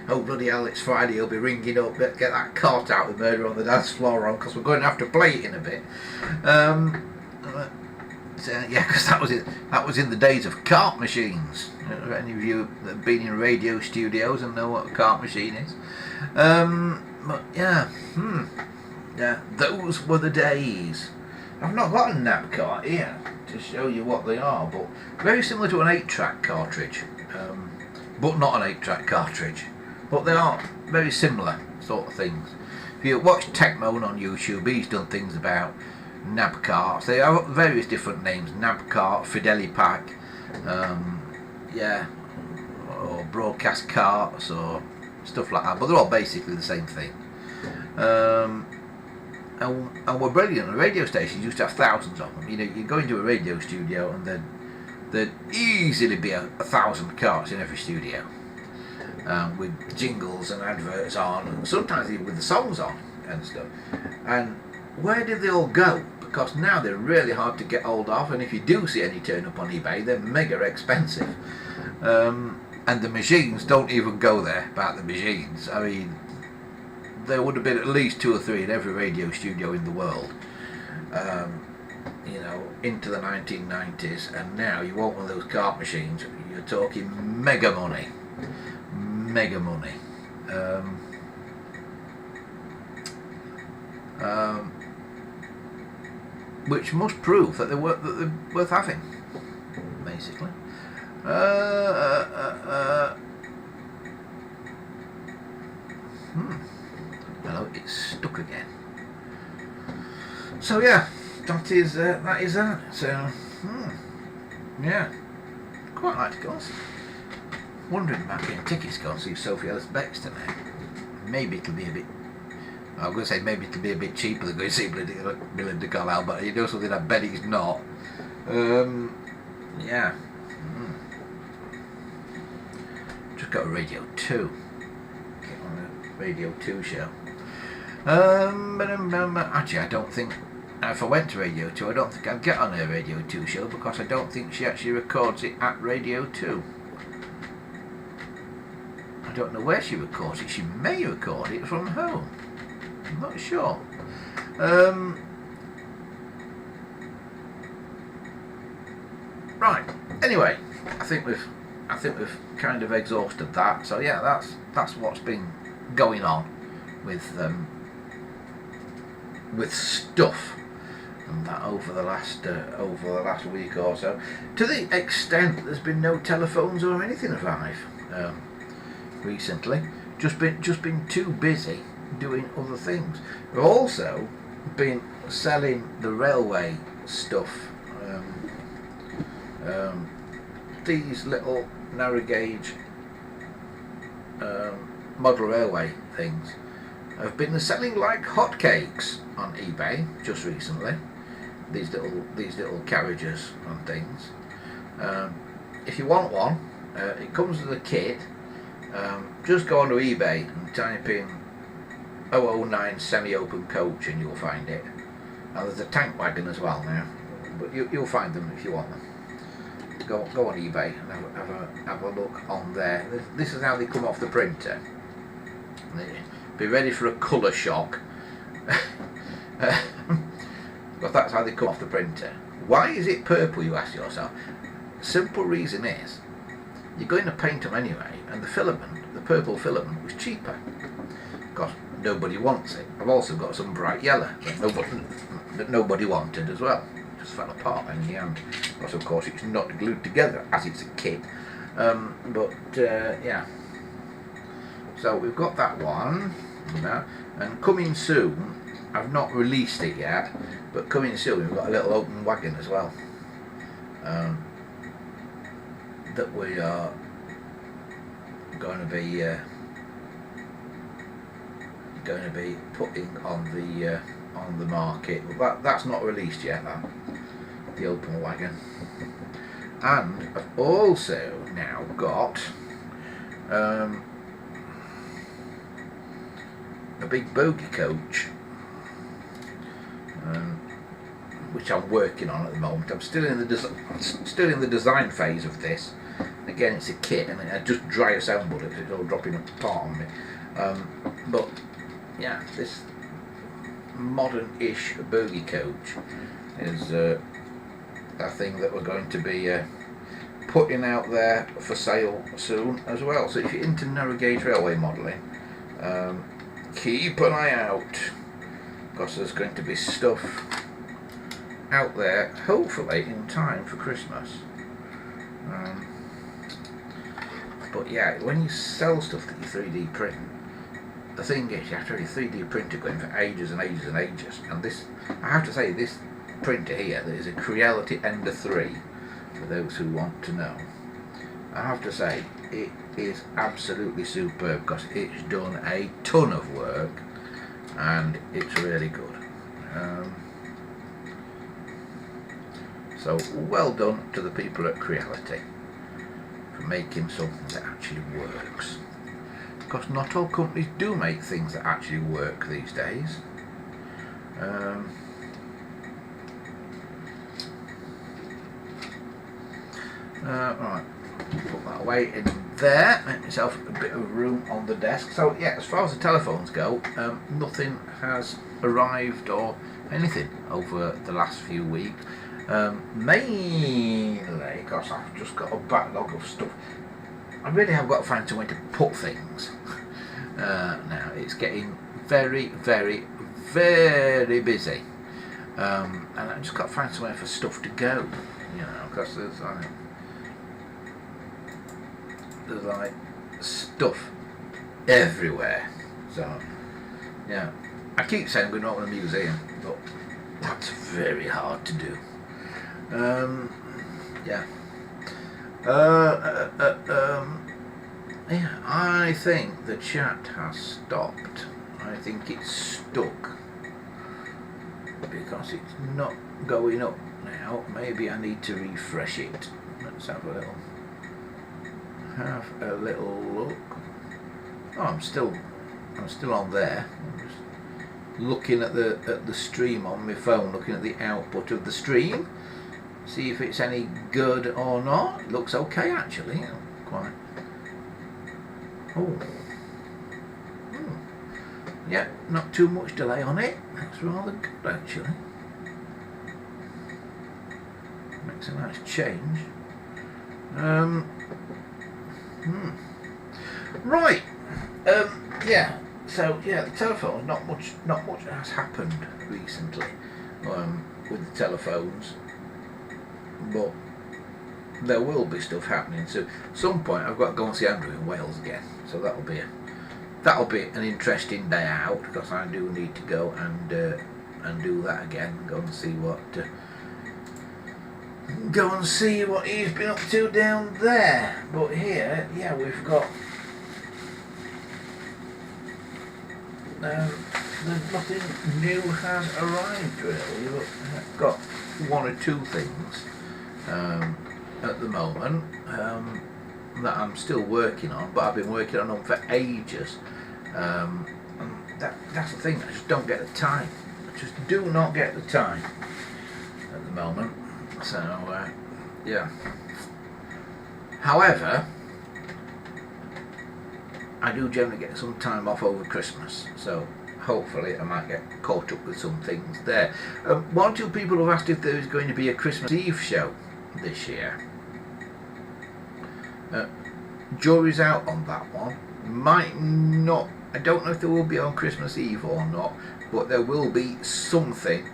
Oh bloody hell, it's Friday, he'll be ringing up, get that cart out with Murder on the Dance Floor on, because we're going to have to play it in a bit. Yeah, because that was in the days of cart machines. Any of you that have been in radio studios and know what a cart machine is. But yeah, yeah, those were the days. I've not got a nap cart here to show you what they are, but very similar to an 8-track cartridge, but not an 8-track cartridge. But they are very similar sort of things. If you watch Techmoan on YouTube, he's done things about nab carts. They have various different names: nab cart, Fidelipack, yeah, or broadcast carts or stuff like that. But they're all basically the same thing. And we're brilliant. The radio stations used to have thousands of them. You know, you go into a radio studio and there'd easily be 1,000 carts in every studio, with jingles and adverts on, and sometimes even with the songs on and stuff. And where did they all go? because now they're really hard to get hold of, and if you do see any turn up on eBay, they're mega expensive. And the machines don't even go there about the machines. I mean, there would have been at least 2 or 3 in every radio studio in the world, you know, into the 1990s, and now you want one of those cart machines, you're talking mega money. Mega money. Which must prove that they're worth having, basically. Hello, it's stuck again. So yeah, that is that. So yeah, quite like to go and see. Wondering about getting tickets to go and see Sophie Ellis Bextor now. Maybe it'll be a bit. I was going to say maybe it'll be a bit cheaper than going to see Belinda Carlisle, but you know something, I bet it's not. Yeah. Just got a Radio 2. Get on a Radio 2 show. Actually, I don't think, if I went to Radio 2, I don't think I'd get on her Radio 2 show, because I don't think she actually records it at Radio 2. I don't know where she records it. She may record it from home. I'm not sure. Right. Anyway, I think we've kind of exhausted that. So yeah, that's what's been going on with stuff and that over the last week or so. To the extent there's been no telephones or anything arrive recently. Just been too busy doing other things. We've also been selling the railway stuff. These little narrow gauge model railway things have been selling like hotcakes on eBay just recently. These little carriages and things. If you want one, it comes with a kit. Just go onto eBay and type in 009 semi-open coach and you'll find it. Now there's a tank wagon as well now, but you'll find them if you want them. Go on eBay and have a look on there. This is how they come off the printer. Be ready for a colour shock. But that's how they come off the printer. Why is it purple, you ask yourself? Simple reason is, you're going to paint them anyway, and the filament, the purple filament, was cheaper. Because nobody wants it. I've also got some bright yellow that nobody wanted as well. Just fell apart in the end. Because of course it's not glued together as it's a kit. Yeah. So we've got that one, and coming soon, I've not released it yet, but coming soon we've got a little open wagon as well, that we are going to be putting on the market. That's not released yet, the open wagon. And I've also now got a big bogie coach, which I'm working on at the moment. I'm still in the design phase of this. Again, it's a kit, and I just dry assembled it. It's all dropping apart on me. But yeah, this modern-ish bogie coach is a thing that we're going to be putting out there for sale soon as well. So if you're into narrow gauge railway modelling, keep an eye out, because there's going to be stuff out there, hopefully in time for Christmas. But yeah, when you sell stuff that you 3D print, the thing is, you have to have your 3D printer going for ages and ages and ages. And this, I have to say, this printer here, that is a Creality Ender 3, for those who want to know. I have to say, it is absolutely superb, because it's done a ton of work, and it's really good. So well done to the people at Creality for making something that actually works. Because not all companies do make things that actually work these days. Right, put that away in there, make myself a bit of room on the desk. So yeah, as far as the telephones go, nothing has arrived or anything over the last few weeks. Mainly because I've just got a backlog of stuff. I really have got to find somewhere to put things. Now it's getting very, very, very busy, and I've just got to find somewhere for stuff to go. You know, because there's like stuff everywhere. So yeah, I keep saying I'm going to open a museum, but that's very hard to do. Yeah. Yeah, I think the chat has stopped. I think it's stuck because it's not going up now. Maybe I need to refresh it. Let's have a little look. Oh, I'm still on there. I'm just looking at the stream on my phone, looking at the output of the stream. See if it's any good or not. It looks okay actually. Quite. Oh. Yeah, not too much delay on it. That's rather good actually. Makes a nice change. Right. Yeah. So yeah, the telephones. Not much has happened recently with the telephones. But there will be stuff happening. So at some point I've got to go and see Andrew in Wales again. So that'll be an interesting day out, because I do need to go and do that again. Go and see what he's been up to down there. But here, yeah, we've got there's nothing new has arrived really. We've got one or two things at the moment that I'm still working on, but I've been working on them for ages. And that's the thing, I just don't get the time. I just do not get the time at the moment. So yeah. However, I do generally get some time off over Christmas, so hopefully I might get caught up with some things there. One or two people have asked if there is going to be a Christmas Eve show this year. Jury's out on that one. Might not. I don't know if there will be on Christmas Eve or not, but there will be something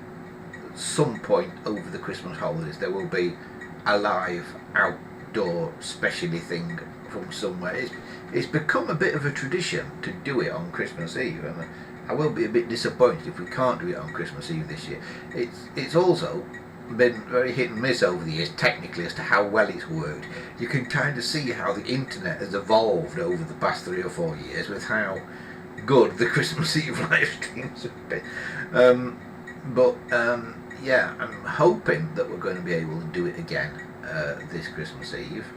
at some point over the Christmas holidays. There will be a live outdoor specialty thing from somewhere. It's become a bit of a tradition to do it on Christmas Eve, and I will be a bit disappointed if we can't do it on Christmas Eve this year. It's also been very hit and miss over the years, technically, as to how well it's worked. You can kind of see how the internet has evolved over the past 3 or 4 years with how good the Christmas Eve live streams have been. Yeah, I'm hoping that we're going to be able to do it again this Christmas Eve.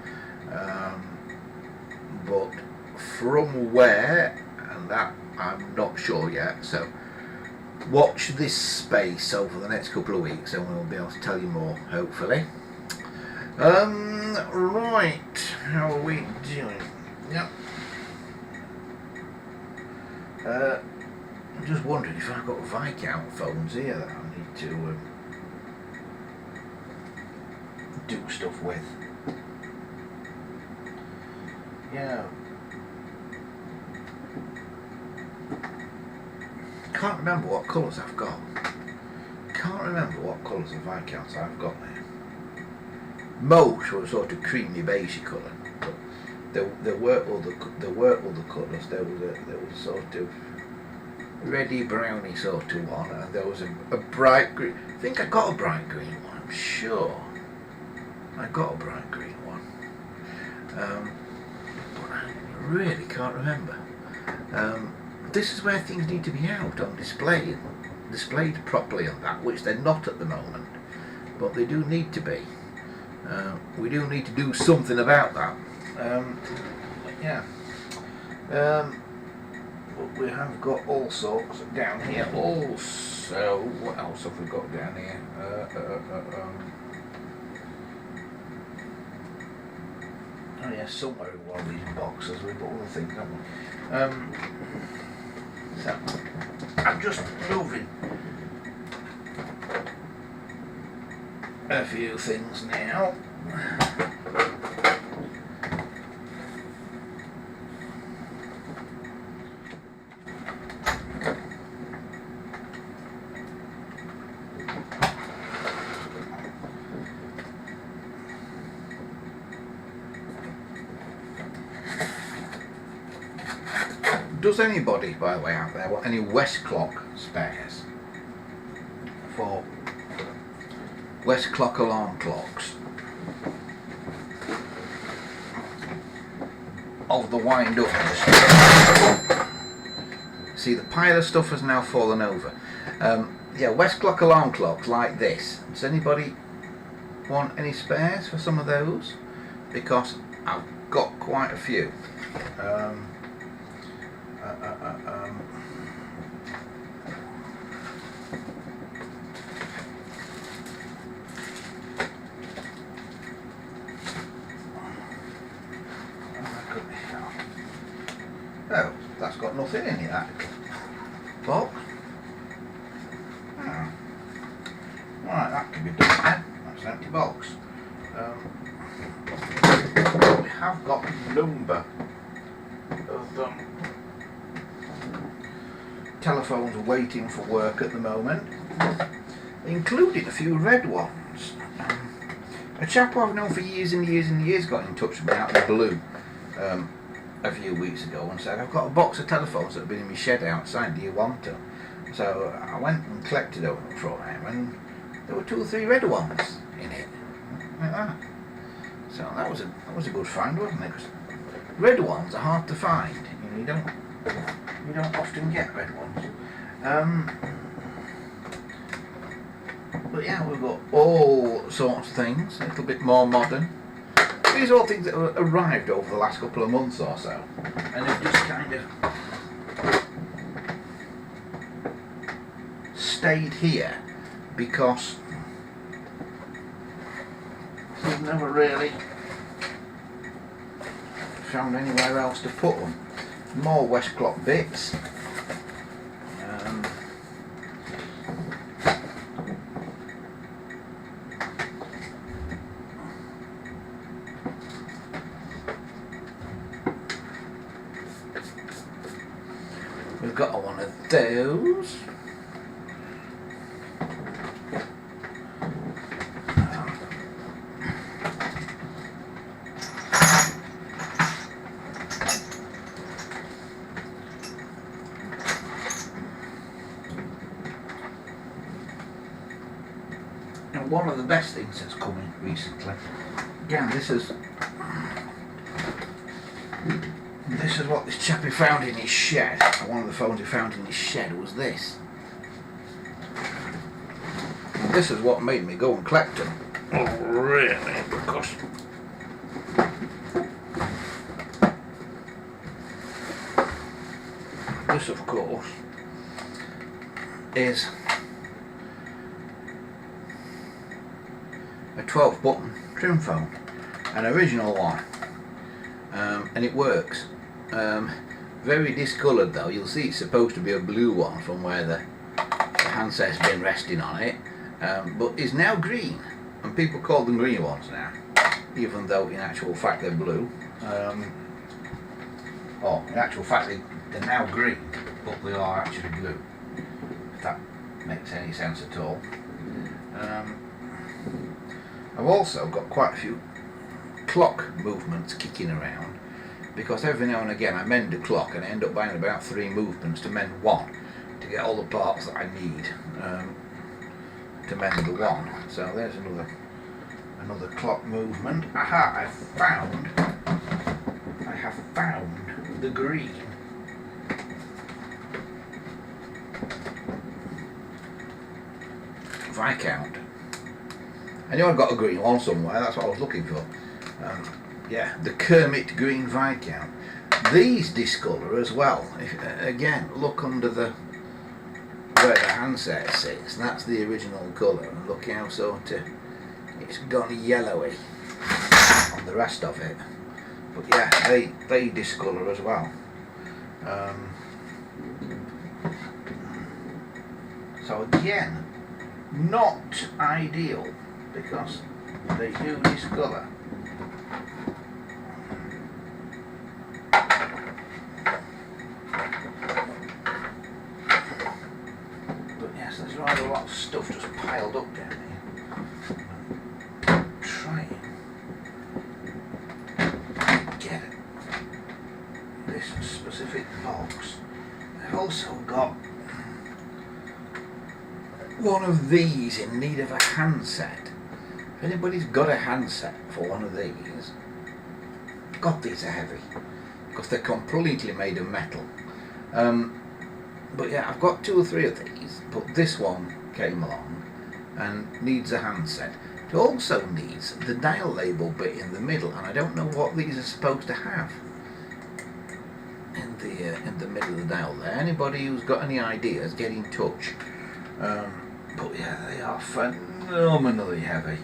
But from where, and that I'm not sure yet, so watch this space over the next couple of weeks and we'll be able to tell you more, hopefully. Right, how are we doing? Yep. I'm just wondering if I've got Viscount phones here that I need to do stuff with. Yeah. Can't remember what colours I've got. Can't remember what colours of Viscounts I've got now. Most were sort of creamy beigey colour, but there were other colours. There was a sort of reddy browny sort of one, and there was a bright green. I think I got a bright green one. I'm sure I got a bright green one, but I really can't remember. This is where things need to be out on display, displayed properly on that, which they're not at the moment, but they do need to be. We do need to do something about that. Yeah. But we have got all sorts down here. Also, what else have we got down here? Oh yeah, somewhere in one of these boxes we've got other things, haven't we? So I'm just moving a few things now. Does anybody, by the way, out there want any West Clock spares for West Clock alarm clocks of the wind up stuff? See, the pile of stuff has now fallen over. Yeah, West Clock alarm clocks like this. Does anybody want any spares for some of those? Because I've got quite a few. Oh, that's got nothing in it, that box. Oh. Right, that can be done then. That's an empty box. We have got a number of telephones waiting for work at the moment, including a few red ones. A chap who I've known for years and years and years got in touch with me out of the blue a few weeks ago and said, I've got a box of telephones that have been in my shed outside, do you want them? So I went and collected them from him, and there were 2 or 3 red ones in it, like that. So that was a good find, wasn't it? 'Cause red ones are hard to find. You know, you don't often get red ones. But yeah, we've got all sorts of things, a little bit more modern. These are all things that have arrived over the last couple of months or so, and have just kind of stayed here because we've never really found anywhere else to put them. More West Clock bits. We've got one of those. And one of the best things that's come in recently, again, this is what this chappie found in his shed. One of the phones he found in his shed was this. And this is what made me go and collect them. Oh, really? Because this, of course, is a 12-button trim phone, an original one, and it works. Very discoloured though. You'll see it's supposed to be a blue one from where the handset's been resting on it, but it's now green, and people call them green ones now, even though in actual fact they're blue. In actual fact they're now green, but they are actually blue, if that makes any sense at all. I've also got quite a few clock movements kicking around, because every now and again I mend a clock and I end up buying about 3 movements to mend one, to get all the parts that I need to mend the one. So there's another clock movement. Aha, I have found the green. Viscount. I knew I'd got a green one somewhere, that's what I was looking for. Yeah, the Kermit Green Viscount. These discolour as well. Again, look under where the handset sits. That's the original colour. And look how sort of it's gone yellowy on the rest of it. But yeah, they discolour as well. So again, not ideal because they do discolour. But yes, there's rather a lot of stuff just piled up down here. I'm trying to get this specific box. I've also got one of these in need of a handset. If anybody's got a handset for one of these, God, these are heavy because they're completely made of metal. But yeah, I've got 2 or 3 of these, but this one came along and needs a handset. It also needs the dial label bit in the middle, and I don't know what these are supposed to have in the middle of the dial there. Anybody who's got any ideas, get in touch. But yeah, they are phenomenally heavy.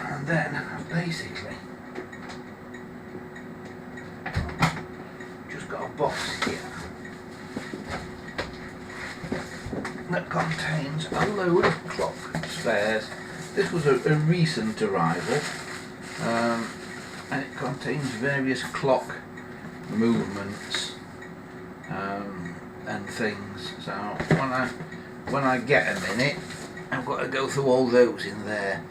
And then I've basically just got a box here that contains a load of clock spares. This was a recent arrival, and it contains various clock movements and things. So when I get a minute, I've got to go through all those in there.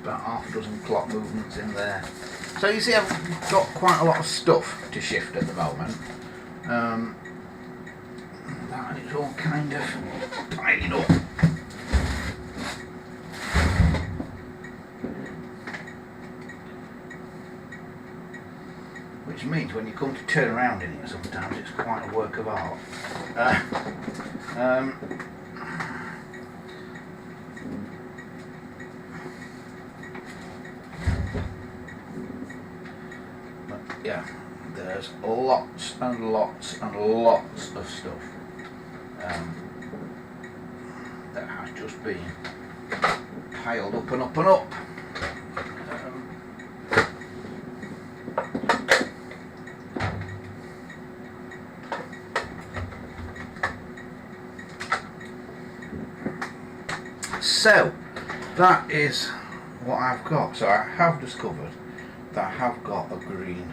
About half a dozen clock movements in there. So you see, I've got quite a lot of stuff to shift at the moment. And it's all kind of tied up. Which means when you come to turn around in it sometimes it's quite a work of art. Yeah, there's lots and lots and lots of stuff that has just been piled up and up and up. So that is what I've got. So I have discovered that I have got a green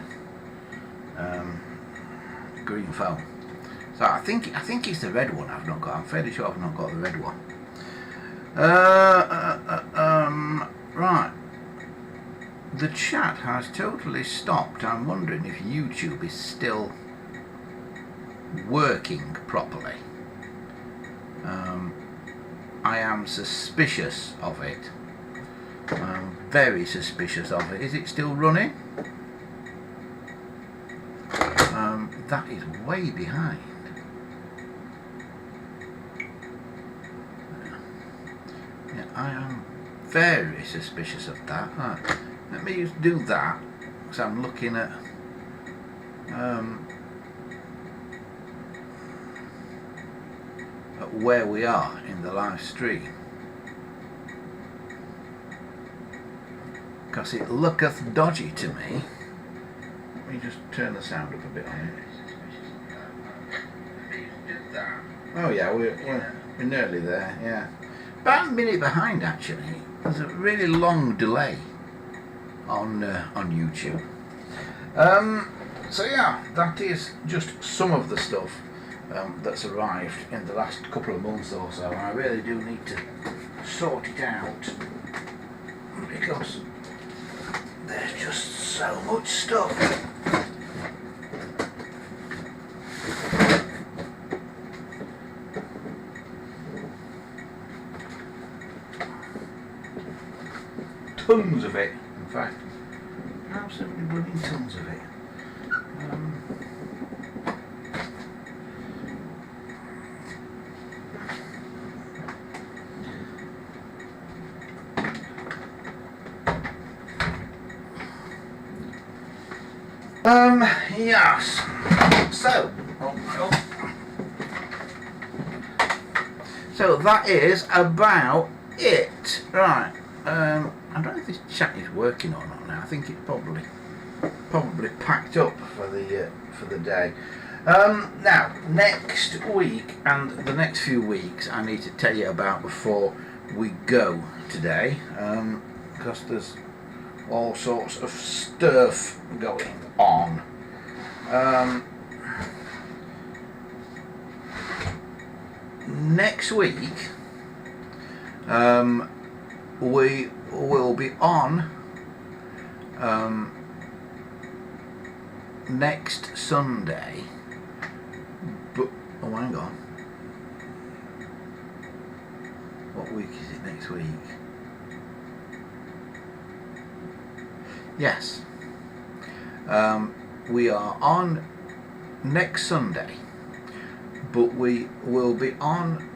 foam. So I think it's the red one I've not got. I'm fairly sure I've not got the red one. Right. The chat has totally stopped. I'm wondering if YouTube is still working properly. I am suspicious of it. I'm very suspicious of it. Is it still running? That is way behind. Yeah, I am very suspicious of that. Let me just do that, because I'm looking at where we are in the live stream. Because it looketh dodgy to me. Let me just turn the sound up a bit on it. Oh yeah, we're nearly there, yeah. About a minute behind actually. There's a really long delay on YouTube. So yeah, that is just some of the stuff that's arrived in the last couple of months or so. I really do need to sort it out because there's just so much stuff. Tons of it, in fact. Absolutely bloody tons of it. Yes. So, so that is about it. Right. I don't know if this chat is working or not now. I think it's probably packed up for the day. Now, next week and the next few weeks, I need to tell you about before we go today, because there's all sorts of stuff going on. Next week, we will be on next Sunday, but oh, hang on, what week is it next week? Yes, we are on next Sunday, but we will be on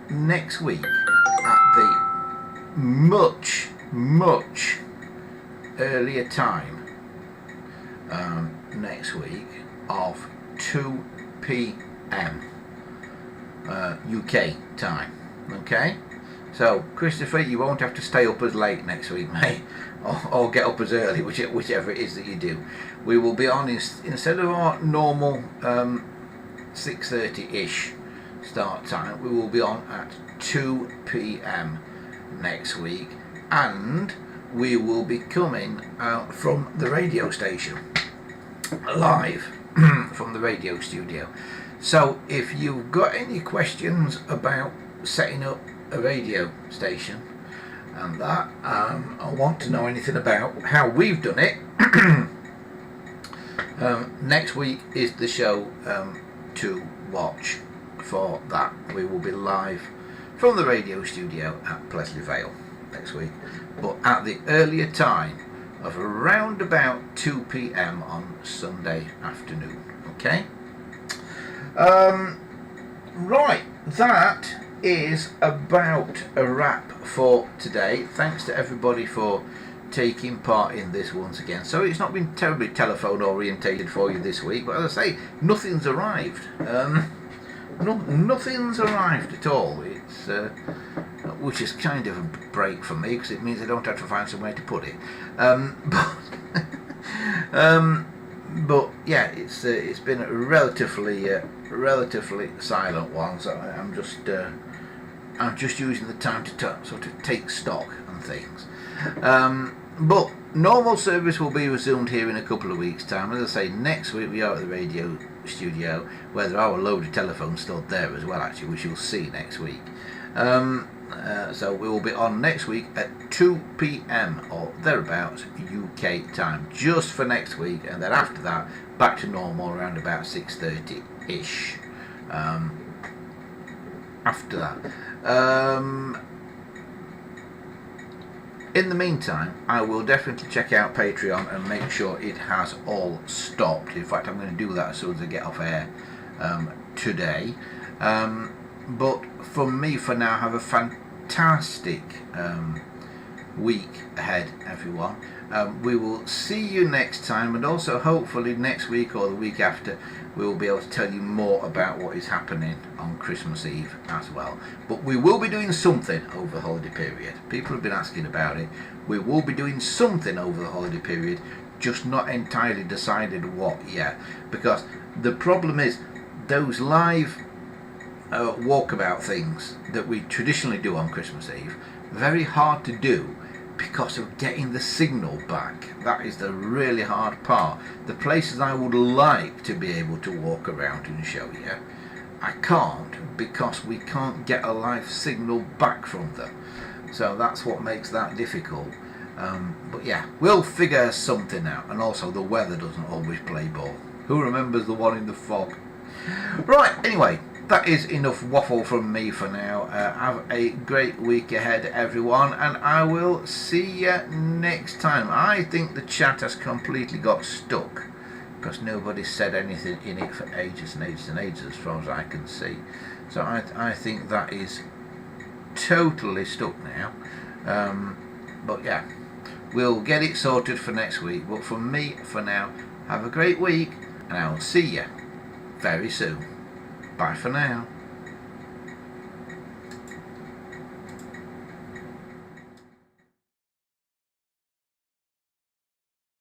next week at the much earlier time next week of 2 p.m. UK time. Okay, so Christopher, you won't have to stay up as late next week, mate, or get up as early, whichever it is that you do. We will be on instead of our normal 6:30-ish start time, we will be on at 2 p.m. next week, and we will be coming out from the radio station live from the radio studio. So if you've got any questions about setting up a radio station and that, I want to know anything about how we've done it, next week is the show to watch for that. We will be live from the radio studio at Plesley Vale next week, but at the earlier time of around about 2 p.m. on Sunday afternoon. Okay, right, that is about a wrap for today. Thanks to everybody for taking part in this once again. So it's not been terribly telephone orientated for you this week, but as I say, nothing's arrived. Nothing's arrived at all. It's which is kind of a break for me, because it means I don't have to find some way to put it. But yeah, it's been a relatively silent one. So I'm just using the time to sort of take stock and things. But normal service will be resumed here in a couple of weeks' time. As I say, next week we are at the radio studio, where there are a load of telephones still there as well, actually, which you'll see next week. So we will be on next week at 2 p.m. or thereabouts UK time, just for next week, and then after that back to normal around about 6:30-ish. After that. In the meantime, I will definitely check out Patreon and make sure it has all stopped. In fact, I'm going to do that as soon as I get off air today. But for me, for now, have a fantastic week ahead, everyone. We will see you next time, and also hopefully next week or the week after we will be able to tell you more about what is happening on Christmas Eve as well. But we will be doing something over the holiday period. People have been asking about it. We will be doing something over the holiday period, just not entirely decided what yet, because the problem is those live walkabout things that we traditionally do on Christmas Eve, very hard to do because of getting the signal back. That is the really hard part. The places I would like to be able to walk around and show you, I can't, because we can't get a live signal back from them. So that's what makes that difficult. But yeah, we'll figure something out. And also the weather doesn't always play ball. Who remembers the one in the fog? Right, anyway, that is enough waffle from me for now. Have a great week ahead, everyone, and I will see you next time. I think the chat has completely got stuck because nobody said anything in it for ages and ages and ages, as far as I can see. So I think that is totally stuck now. But yeah, we'll get it sorted for next week. But for me, for now, Have a great week, and I'll see you very soon. Bye for now.